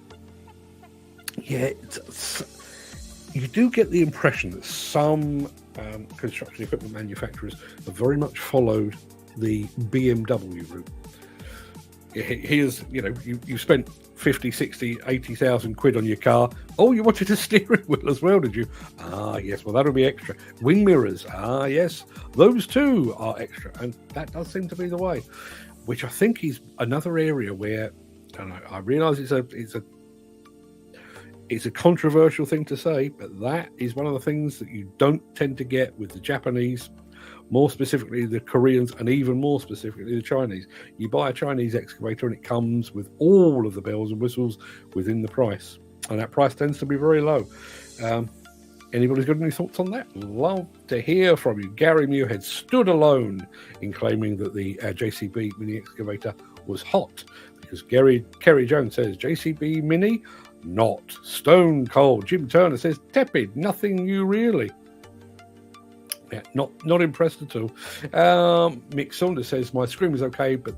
Yeah, you do get the impression that some construction equipment manufacturers have very much followed the BMW route. Here's, you spent 50, 60, 80,000 quid on your car. Oh, you wanted a steering wheel as well, did you? Ah, yes, well, that'll be extra. Wing mirrors, ah, yes, those too are extra. And that does seem to be the way, which I think is another area where, I realise it's a controversial thing to say, but that is one of the things that you don't tend to get with the Japanese, more specifically the Koreans, and even more specifically the Chinese. You buy a Chinese excavator and it comes with all of the bells and whistles within the price, and that price tends to be very low. Anybody's got any thoughts on that? Love to hear from you. Gary Muirhead stood alone in claiming that the JCB mini excavator was hot, because Kerry Jones says JCB mini not stone cold. Jim Turner says tepid, nothing new really. Yeah, not impressed at all. Mick Saunders says my screen was okay, but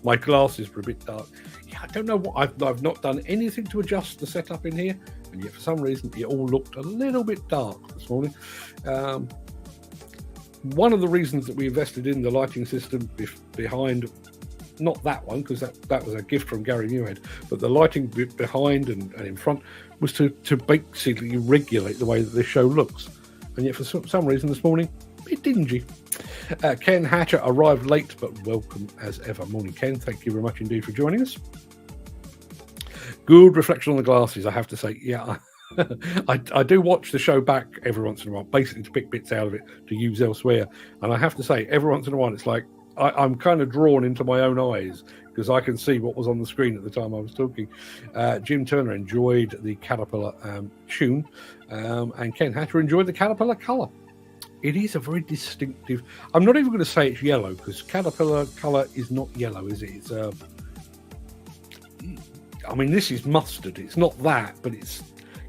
my glasses were a bit dark. Yeah, I don't know what I've not done anything to adjust the setup in here, and yet for some reason it all looked a little bit dark this morning. One of the reasons that we invested in the lighting system behind, not that one, because that was a gift from Gary Muirhead, but the lighting behind and in front was to basically regulate the way that this show looks. And yet for some reason this morning, a bit dingy. Ken Hatcher arrived late, but welcome as ever. Morning, Ken. Thank you very much indeed for joining us. Good reflection on the glasses, I have to say. Yeah, I do watch the show back every once in a while, basically to pick bits out of it to use elsewhere. And I have to say, every once in a while, it's like I'm kind of drawn into my own eyes, because I can see what was on the screen at the time I was talking. Jim Turner enjoyed the Caterpillar tune, and Ken Hatcher enjoyed the Caterpillar colour. It is a very distinctive... I'm not even going to say it's yellow, because Caterpillar colour is not yellow, is it? It's this is mustard. It's not that, but it's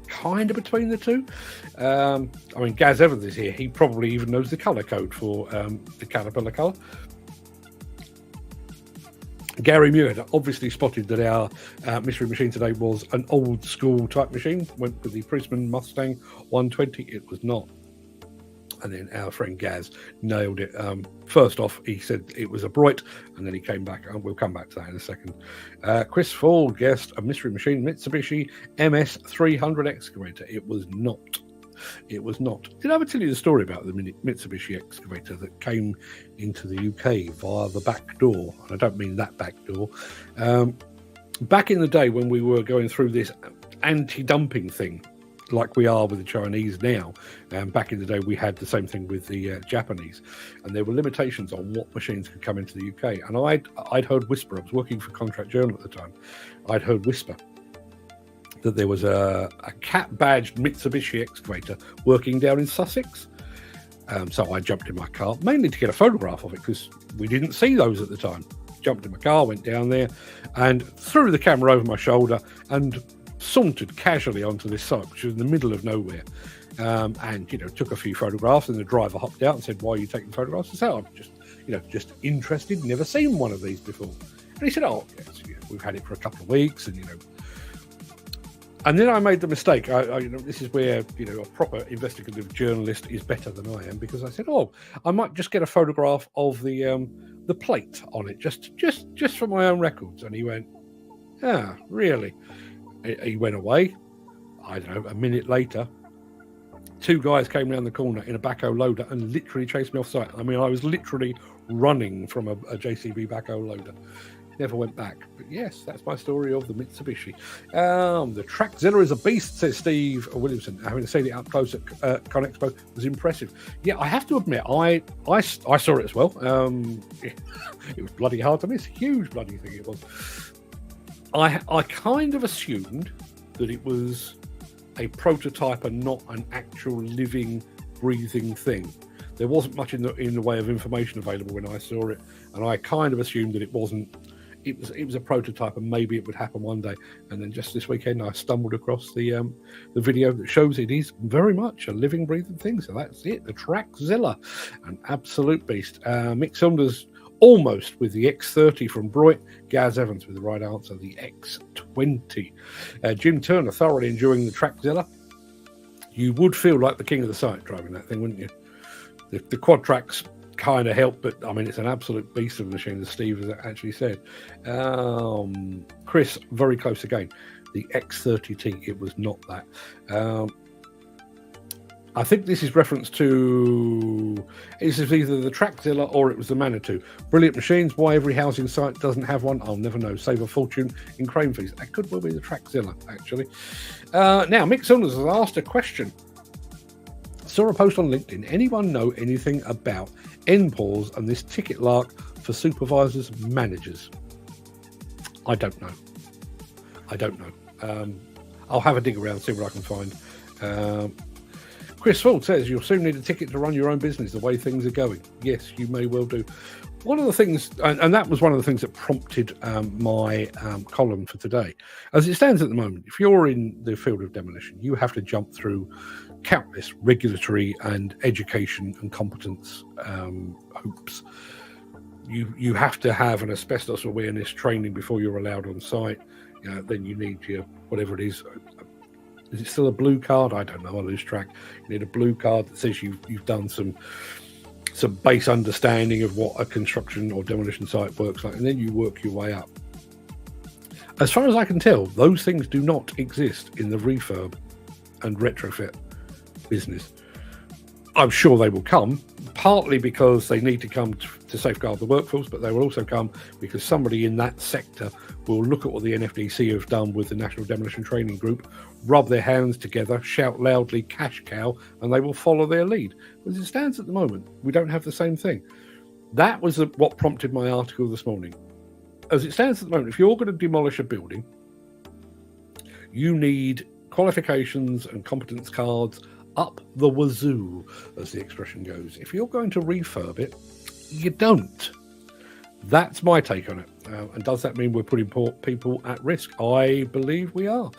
kind of between the two. Gaz Evans is here. He probably even knows the colour code for the Caterpillar colour. Gary Muirhead obviously spotted that our mystery machine today was an old school type machine. Went with the Priestman Mustang 120. It was not. And then our friend Gaz nailed it. First off, he said it was a Bright, and then he came back, and we'll come back to that in a second. Chris Ford guessed a mystery machine Mitsubishi MS 300 excavator. It was not. It was not. Did I ever tell you the story about the Mitsubishi excavator that came into the UK via the back door? And I don't mean that back door. Back in the day when we were going through this anti-dumping thing, like we are with the Chinese now, back in the day we had the same thing with the Japanese, and there were limitations on what machines could come into the UK. And I'd heard whisper, I was working for Contract Journal at the time, I'd heard whisper that there was a cat-badged Mitsubishi excavator working down in Sussex. So I jumped in my car, mainly to get a photograph of it, because we didn't see those at the time. Jumped in my car, went down there, and threw the camera over my shoulder and sauntered casually onto this site, which was in the middle of nowhere. And took a few photographs, and the driver hopped out and said, "Why are you taking photographs?" I said, "I'm just interested, never seen one of these before." And he said, "Oh, yes, we've had it for a couple of weeks, and And then I made the mistake. This is where a proper investigative journalist is better than I am, because I said, "Oh, I might just get a photograph of the plate on it, just for my own records." And he went, "Ah, really?" He went away. I don't know. A minute later, two guys came around the corner in a backhoe loader and literally chased me off site. I was literally running from a JCB backhoe loader. Never went back. But yes, that's my story of the Mitsubishi. The Trackzilla is a beast, says Steve Williamson. Having seen it up close at ConExpo was impressive. Yeah, I have to admit, I saw it as well. It was bloody hard to miss. Huge bloody thing it was. I kind of assumed that it was a prototype and not an actual living, breathing thing. There wasn't much in the way of information available when I saw it, and I kind of assumed that it wasn't it was a prototype, and maybe it would happen one day. And then just this weekend, I stumbled across the video that shows it is very much a living, breathing thing. So that's it, the Trackzilla, an absolute beast. Mick Saunders almost with the X30 from Broit. Gaz Evans with the right answer, the X20. Jim Turner thoroughly enjoying the Trackzilla. You would feel like the king of the site driving that thing, wouldn't you? The quad tracks kind of help, but I mean, it's an absolute beast of a machine, as Steve has actually said. Chris, very close again. The X30T, it was not that. I think this is reference to, it's either the Trackzilla or it was the Manitou. Brilliant machines. Why every housing site doesn't have one, I'll never know. Save a fortune in crane fees. That could well be the Trackzilla, actually. Now, Mick Saunders has asked a question. Saw a post on LinkedIn. Anyone know anything about NPAWS and this ticket lark for supervisors, managers? I don't know. I'll have a dig around, see what I can find. Chris Ford says you'll soon need a ticket to run your own business the way things are going. Yes, you may well do. One of the things, and that was one of the things that prompted my column for today. As it stands at the moment, if you're in the field of demolition, you have to jump through countless regulatory and education and competence hoops. You have to have an asbestos awareness training before you're allowed on site. Then you need your, whatever it is. Is it still a blue card? I don't know. I lose track. You need a blue card that says you've done some base understanding of what a construction or demolition site works like, and then you work your way up. As far as I can tell, those things do not exist in the refurb and retrofit business. I'm sure they will come, partly because they need to come to safeguard the workforce, but they will also come because somebody in that sector will look at what the NFDC have done with the National Demolition Training Group, rub their hands together, shout loudly, cash cow, and they will follow their lead. As it stands at the moment, we don't have the same thing. That was what prompted my article this morning. As it stands at the moment, if you're going to demolish a building, you need qualifications and competence cards up the wazoo, as the expression goes. If you're going to refurb it, you don't. That's my take on it. And does that mean we're putting people at risk? I believe we are.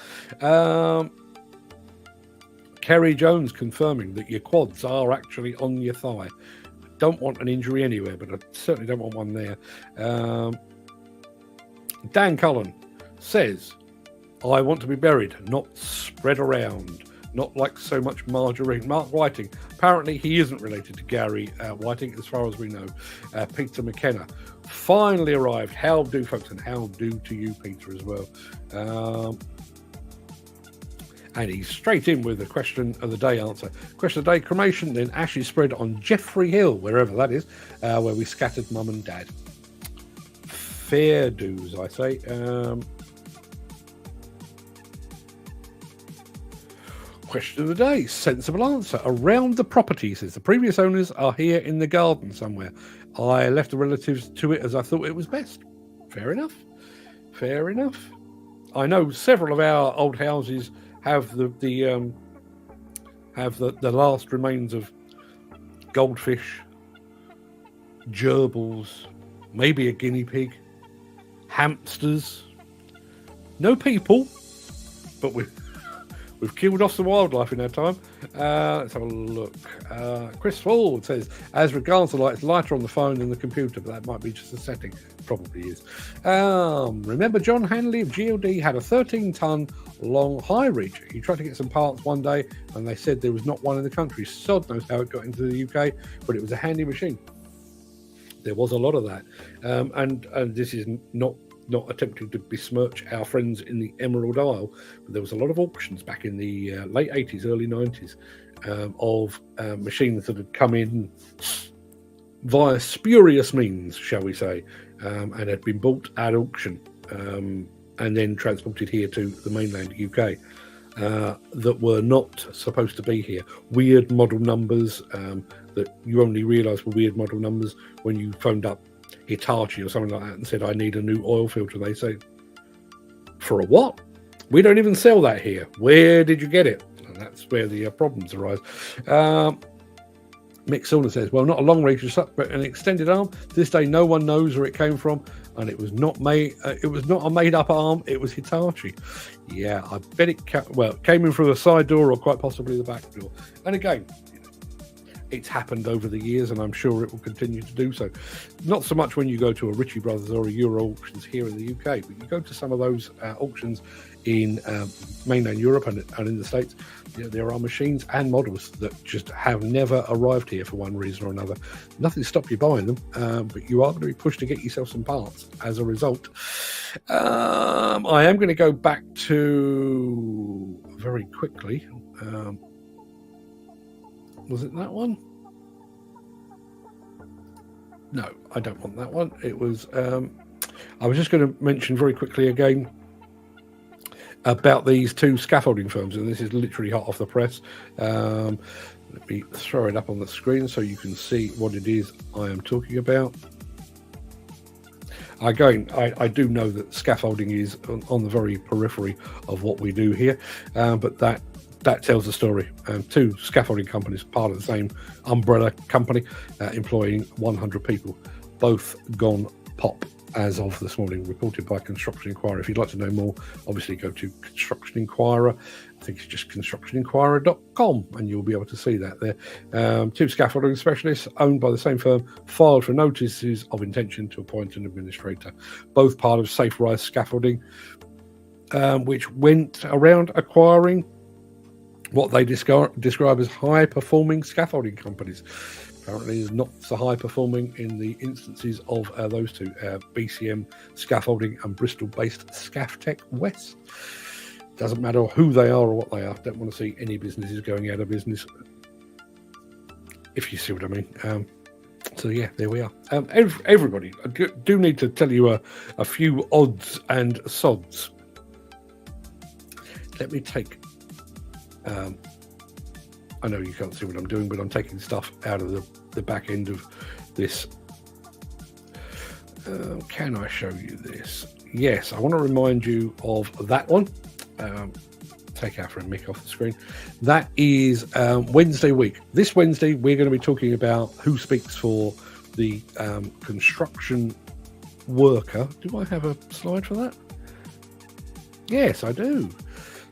Kerry Jones confirming that your quads are actually on your thigh. I don't want an injury anywhere, but I certainly don't want one there. Dan Cullen says, I want to be buried, not spread around. Not like so much margarine. Mark Whiting, apparently he isn't related to Gary Whiting, as far as we know. Peter McKenna finally arrived. How do, folks, and how do to you, Peter, as well. And he's straight in with the question of the day answer. Question of the day, cremation, then ashes spread on Jeffrey Hill, wherever that is, where we scattered mum and dad. Fair dues, I say. Question of the day, sensible answer. Around the property, says the previous owners are here in the garden somewhere. I left the relatives to it as I thought it was best. Fair enough. Fair enough. I know several of our old houses have the last remains of goldfish, gerbils, maybe a guinea pig, hamsters. No people, but we've killed off some wildlife in our time. Let's have a look. Chris Ford says, as regards the light, it's lighter on the phone than the computer, but that might be just a setting. Probably is. Remember John Hanley of GLD had a 13-ton long high reach. He tried to get some parts one day, and they said there was not one in the country. Sod knows how it got into the UK, but it was a handy machine. There was a lot of that. And this is not attempting to besmirch our friends in the Emerald Isle, but there was a lot of auctions back in the late 80s, early 90s of machines that had come in via spurious means, shall we say, and had been bought at auction and then transported here to the mainland UK that were not supposed to be here. Weird model numbers that you only realise were weird model numbers when you phoned up Hitachi or something like that and said, I need a new oil filter. They say, for a what? We don't even sell that here. Where did you get it? And that's where the problems arise. Mick Saunders says, well, not a long reach, but an extended arm. To this day, no one knows where it came from. and it was not made. It was not a made-up arm. It was Hitachi. Yeah, I bet it came in through the side door or quite possibly the back door. And again, it's happened over the years, and I'm sure it will continue to do so. Not so much when you go to a Ritchie Brothers or a Euro auctions here in the UK, but you go to some of those auctions in mainland Europe and in the States. There are machines and models that just have never arrived here for one reason or another. Nothing to stop you buying them, but you are going to be pushed to get yourself some parts as a result. I am going to go back to very quickly. Was it that one? No, I don't want that one. It was, I was just going to mention very quickly again about these two scaffolding firms, and this is literally hot off the press. Let me throw it up on the screen so you can see what it is I am talking about. Again, I do know that scaffolding is on the very periphery of what we do here, but that tells the story. Two scaffolding companies, part of the same umbrella company, employing 100 people, both gone pop as of this morning, reported by Construction Inquirer. If you'd like to know more, obviously go to Construction Inquirer. I think it's just constructioninquirer.com, and you'll be able to see that there. Two scaffolding specialists owned by the same firm filed for notices of intention to appoint an administrator, both part of Safe Rise Scaffolding, which went around acquiring what they describe as high-performing scaffolding companies. Apparently, is not so high-performing in the instances of those two, BCM Scaffolding and Bristol-based Scaftech West. Doesn't matter who they are or what they are. Don't want to see any businesses going out of business, if you see what I mean. So yeah, there we are. Everybody, I do need to tell you a few odds and sods. Let me take... I know you can't see what I'm doing, but I'm taking stuff out of the back end of this. Can I show you this? Yes, I want to remind you of that one. Take our friend Mick off the screen. That is Wednesday week. This Wednesday, we're going to be talking about who speaks for the construction worker. Do I have a slide for that? Yes, I do.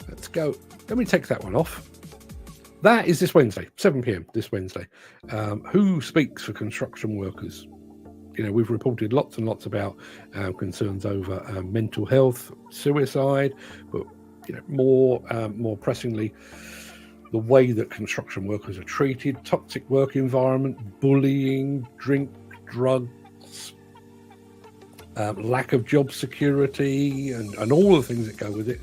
Let's go. Let me take that one off. That is this Wednesday, 7 p.m. this Wednesday. Who speaks for construction workers? We've reported lots and lots about concerns over mental health, suicide, but more pressingly, the way that construction workers are treated, toxic work environment, bullying, drink, drugs, lack of job security, and all the things that go with it.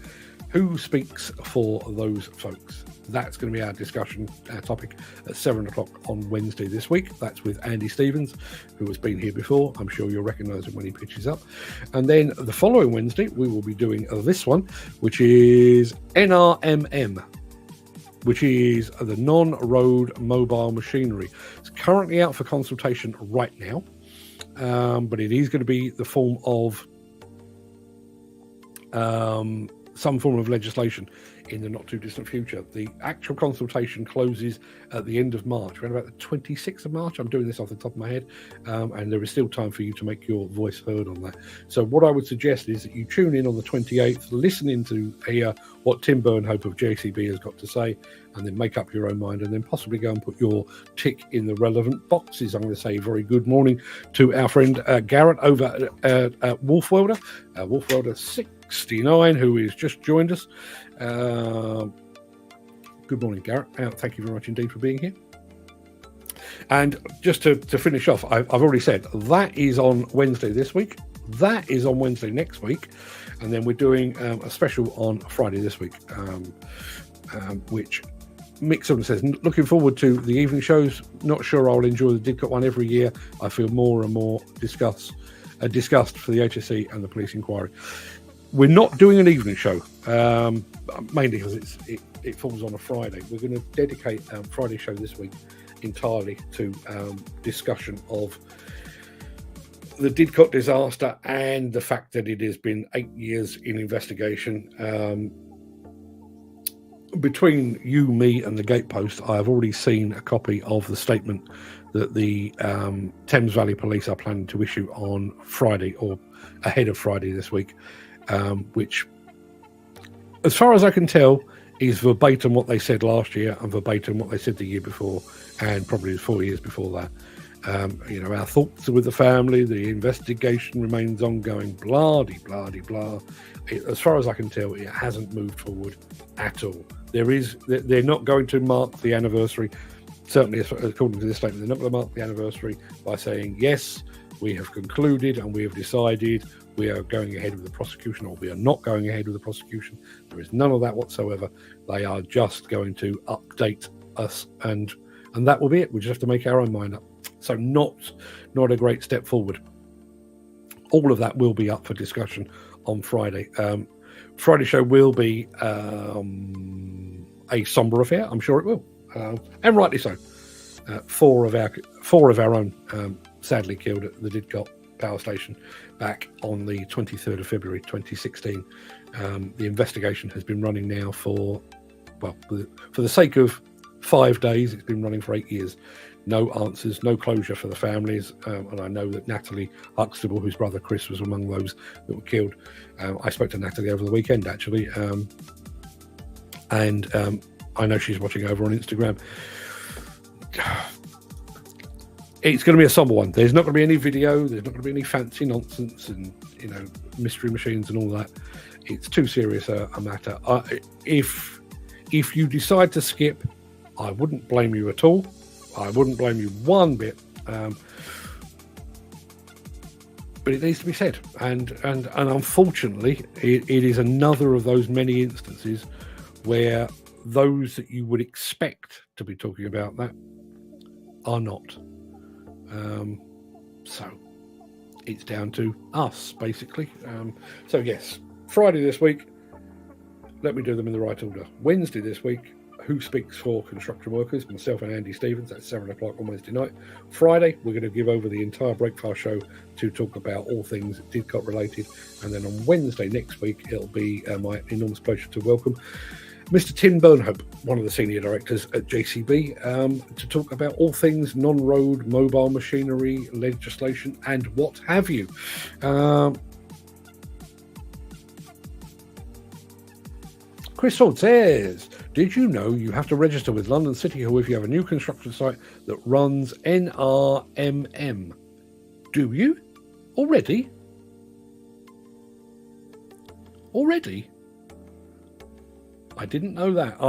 Who speaks for those folks? That's going to be our discussion topic at 7 o'clock on Wednesday this week. That's with Andy Stevens, who has been here before. I'm sure you'll recognise him when he pitches up. And then the following Wednesday, we will be doing this one, which is NRMM, which is the non-road mobile machinery. It's currently out for consultation right now, but it is going to be the form of some form of legislation in the not too distant future. The actual consultation closes at the end of March, around about the 26th of March. I'm doing this off the top of my head, and there is still time for you to make your voice heard on that. So what I would suggest is that you tune in on the 28th, listen in to hear what Tim Burnhope of JCB has got to say, and then make up your own mind, and then possibly go and put your tick in the relevant boxes. I'm going to say very good morning to our friend Garrett over at Wolf Welder, Wolf Welder 69, who has just joined us. Good morning, Garrett. Thank you very much indeed for being here. And just to finish off, I've already said that is on Wednesday this week. That is on Wednesday next week. And then we're doing a special on Friday this week, which Mick Sutton says, looking forward to the evening shows. Not sure I'll enjoy the Didcot one every year. I feel more and more disgust for the HSE and the police inquiry. We're not doing an evening show, mainly because it falls on a Friday. We're going to dedicate Friday show this week entirely to discussion of the Didcot disaster and the fact that it has been 8 years in investigation. Between you, me, and the Gatepost, I have already seen a copy of the statement that the Thames Valley Police are planning to issue on Friday, or ahead of Friday this week, which, as far as I can tell, is verbatim what they said last year and verbatim what they said the year before, and probably 4 years before that. Our thoughts are with the family. The investigation remains ongoing. Blah de blah de blah. As far as I can tell, it hasn't moved forward at all. They're not going to mark the anniversary. Certainly, according to this statement, they're not going to mark the anniversary by saying, yes, we have concluded and we have decided we are going ahead with the prosecution, or we are not going ahead with the prosecution. There is none of that whatsoever. They are just going to update us, and that will be it. We just have to make our own mind up. So not a great step forward. All of that will be up for discussion on Friday. Friday show will be a somber affair. I'm sure it will, and rightly so. Four of our own sadly killed at the Didcot power station back on the 23rd of February 2016. The investigation has been running now for the sake of 5 days. It's been running for 8 years. No answers, no closure for the families, and I know that Natalie Huxtable, whose brother Chris was among those that were killed. I spoke to Natalie over the weekend, actually, and I know she's watching over on Instagram. It's going to be a somber one. There's not going to be any video. There's not going to be any fancy nonsense and mystery machines and all that. It's too serious a matter. If you decide to skip, I wouldn't blame you at all. I wouldn't blame you one bit, but it needs to be said. And unfortunately, it is another of those many instances where those that you would expect to be talking about that are not. So it's down to us, basically. So yes, Friday this week, let me do them in the right order. Wednesday this week, Who Speaks for Construction Workers? Myself and Andy Stevens at 7 o'clock on Wednesday night. Friday, we're going to give over the entire Breakfast show to talk about all things Didcot related. And then on Wednesday next week, it'll be my enormous pleasure to welcome Mr. Tim Burnhope, one of the senior directors at JCB, to talk about all things non-road mobile machinery legislation and what have you. Chris Ford says, did you know you have to register with London City Hall if you have a new construction site that runs NRMM? Do you? Already? I didn't know that.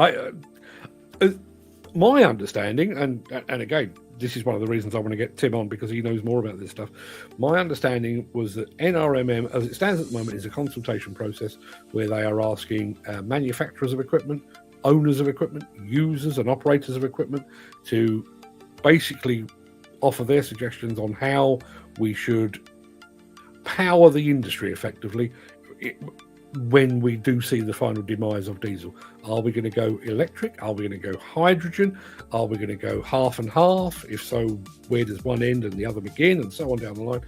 My understanding, and again, this is one of the reasons I want to get Tim on, because he knows more about this stuff. My understanding was that NRMM, as it stands at the moment, is a consultation process where they are asking manufacturers of equipment, owners of equipment, users and operators of equipment to basically offer their suggestions on how we should power the industry effectively when we do see the final demise of diesel. Are we going to go electric? Are we going to go hydrogen? Are we going to go half and half? If so, where does one end and the other begin, and so on down the line?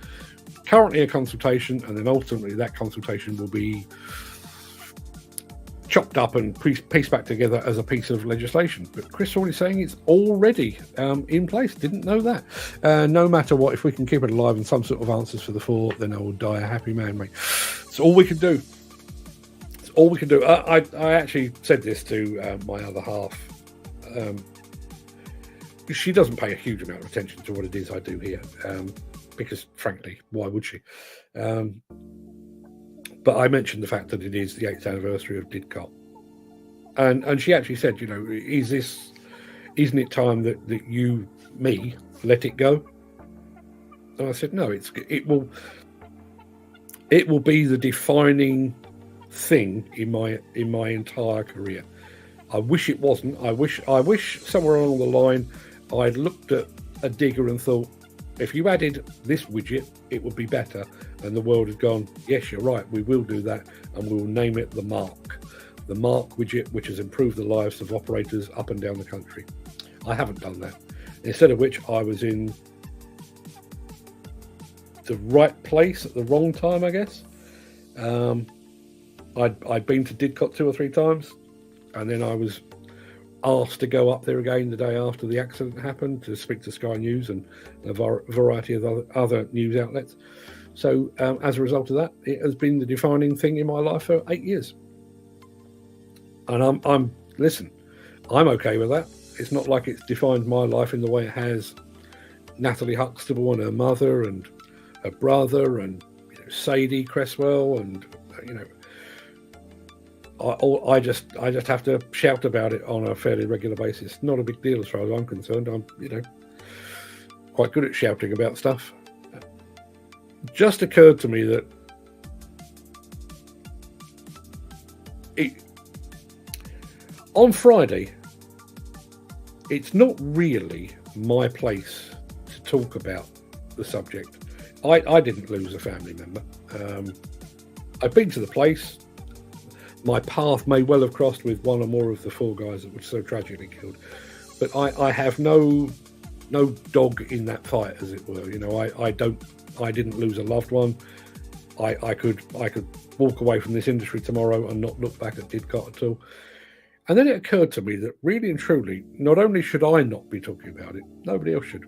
Currently a consultation, and then ultimately that consultation will be chopped up and pieced back together as a piece of legislation. But Chris already saying it's already in place. Didn't know that. No matter what, if we can keep it alive and some sort of answers for the four, then I will die a happy man, mate. It's all we can do. All we can do. I actually said this to my other half. She doesn't pay a huge amount of attention to what it is I do here, because frankly, why would she? But I mentioned the fact that it is the 8th anniversary of Didcot, and she actually said, isn't it time that you let it go? And I said, no, it will be the defining thing in my entire career. I wish it wasn't. I wish somewhere along the line I'd looked at a digger and thought, if you added this widget, it would be better. And the world has gone, yes, you're right, we will do that, and we will name it the Mark widget, which has improved the lives of operators up and down the country. I haven't done that. Instead of which, I was in the right place at the wrong time, I guess. I'd been to Didcot 2 or 3 times, and then I was asked to go up there again the day after the accident happened to speak to Sky News and a variety of other news outlets. So as a result of that, it has been the defining thing in my life for 8 years. And I'm okay with that. It's not like it's defined my life in the way it has Natalie Huxtable and her mother and her brother and Sadie Cresswell, and I just have to shout about it on a fairly regular basis. Not a big deal as far as I'm concerned. I'm quite good at shouting about stuff. It just occurred to me that on Friday, it's not really my place to talk about the subject. I didn't lose a family member. I've been to the place. My path may well have crossed with one or more of the 4 guys that were so tragically killed, but I have no dog in that fight, as it were. I didn't lose a loved one. I could walk away from this industry tomorrow and not look back at Didcot at all. And then it occurred to me that really and truly, not only should I not be talking about it, nobody else should.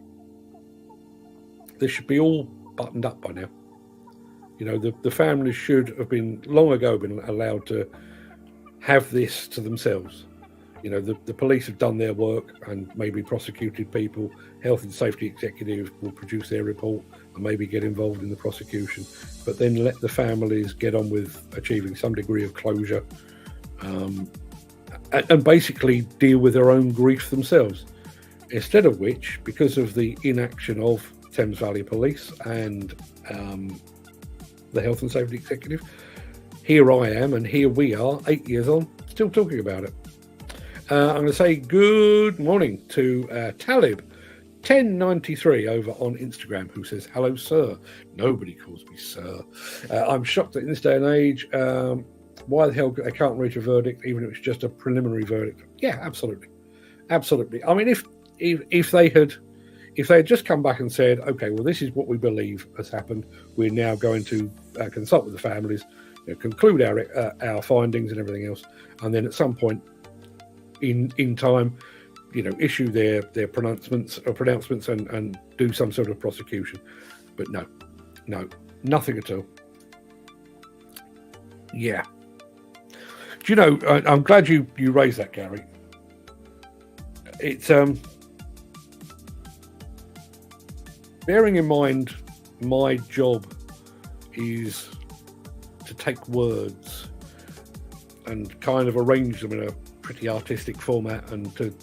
This should be all buttoned up by now. The families should have been long ago been allowed to have this to themselves. The police have done their work and maybe prosecuted people. Health and safety executive will produce their report and maybe get involved in the prosecution, but then let the families get on with achieving some degree of closure, and basically deal with their own grief themselves. Instead of which, because of the inaction of Thames Valley Police and the Health and Safety Executive, here I am, and here we are, 8 years on, still talking about it. I'm going to say good morning to Talib 1093 over on Instagram, who says, "Hello, sir." Nobody calls me sir. I'm shocked that in this day and age, why the hell they can't reach a verdict, even if it's just a preliminary verdict. Yeah, absolutely. I mean, if they had just come back and said, okay, well, this is what we believe has happened. We're now going to consult with the families, conclude our findings and everything else, and then at some point in time, issue their pronouncements and do some sort of prosecution. But no, nothing at all. Yeah. Do you know, I'm glad you raised that, Gary. It's bearing in mind my job is to take words and kind of arrange them in a pretty artistic format, and to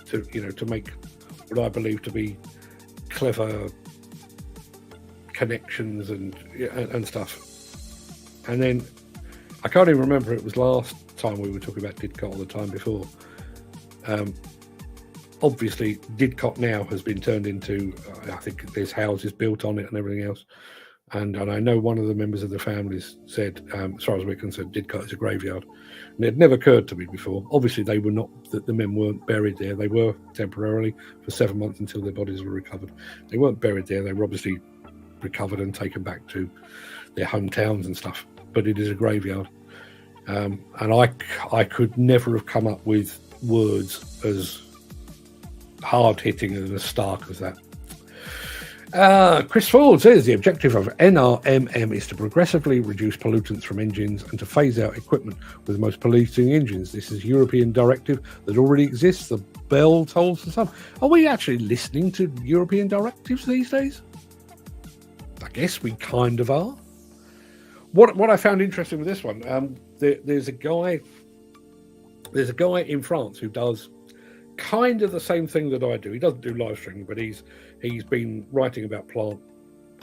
make what I believe to be clever connections and stuff. And then I can't even remember if it was last time we were talking about Didcot or the time before. Obviously, Didcot now has been turned into, I think there's houses built on it and everything else. And I know one of the members of the families said, as far as we're concerned, Didcot is a graveyard. And it had never occurred to me before. Obviously, they were not, the men weren't buried there. They were temporarily for 7 months until their bodies were recovered. They weren't buried there. They were obviously recovered and taken back to their hometowns and stuff. But it is a graveyard. And I could never have come up with words as hard-hitting and as stark as that. Chris Ford says the objective of NRMM is to progressively reduce pollutants from engines and to phase out equipment with the most polluting engines. This is a European directive that already exists, the bell tolls and stuff. Are we actually listening to European directives these days? I guess we kind of are. What I found interesting with this one, there's a guy in France who does kind of the same thing that I do. He doesn't do live streaming, but he's been writing about plant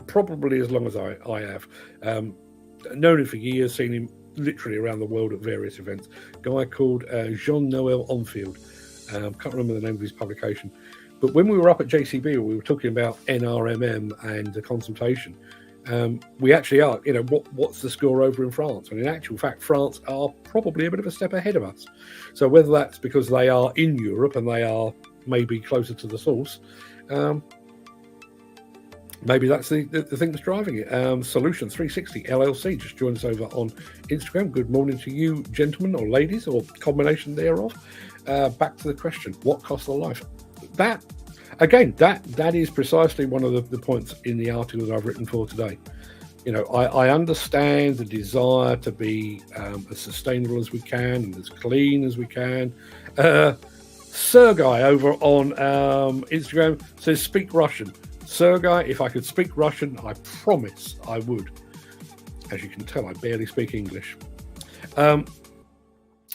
probably as long as I have. Known him for years, seen him literally around the world at various events. A guy called Jean-Noel Onfield. Can't remember the name of his publication. But when we were up at JCB, we were talking about NRMM and the consultation. We actually are, what's the score over in France? And in actual fact, France are probably a bit of a step ahead of us. So whether that's because they are in Europe and they are maybe closer to the source, maybe that's the thing that's driving it. Solution 360 LLC just joined us over on Instagram. Good morning to you, gentlemen or ladies, or combination thereof. Back to the question, what costs of life? That is precisely one of the points in the article that I've written for today. I understand the desire to be as sustainable as we can and as clean as we can. Sergei over on Instagram says, speak Russian. Sergei, if I could speak Russian, I promise I would. As you can tell, I barely speak English. That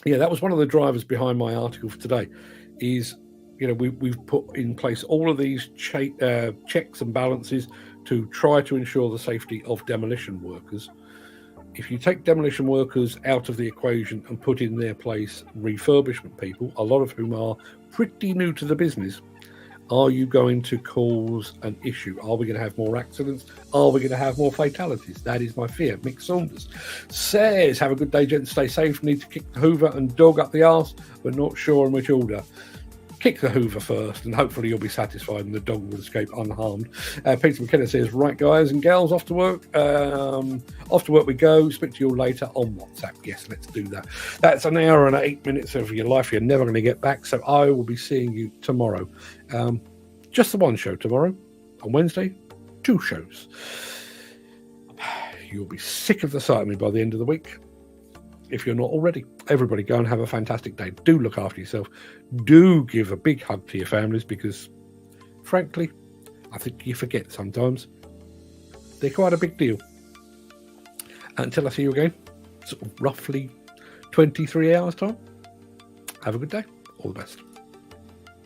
was one of the drivers behind my article for today. Is we've put in place all of these checks and balances to try to ensure the safety of demolition workers. If you take demolition workers out of the equation and put in their place refurbishment people, a lot of whom are pretty new to the business, are you going to cause an issue? Are we going to have more accidents? Are we going to have more fatalities? That is my fear. Mick Saunders says, have a good day, gents. Stay safe. Need to kick the Hoover and dog up the arse, but not sure in which order. Kick the Hoover first, and hopefully you'll be satisfied and the dog will escape unharmed. Peter McKenna says, right, guys and gals, off to work. Off to work we go. Speak to you all later on WhatsApp. Yes, let's do that. That's an hour and 8 minutes of your life you're never going to get back, so I will be seeing you tomorrow. Just the one show tomorrow. On Wednesday, 2 shows. You'll be sick of the sight of me by the end of the week, if you're not already. Everybody go and have a fantastic day. Do look after yourself. Do give a big hug to your families, because frankly, I think you forget sometimes they're quite a big deal. Until I see you again, sort of roughly 23 hours time, have a good day. All the best.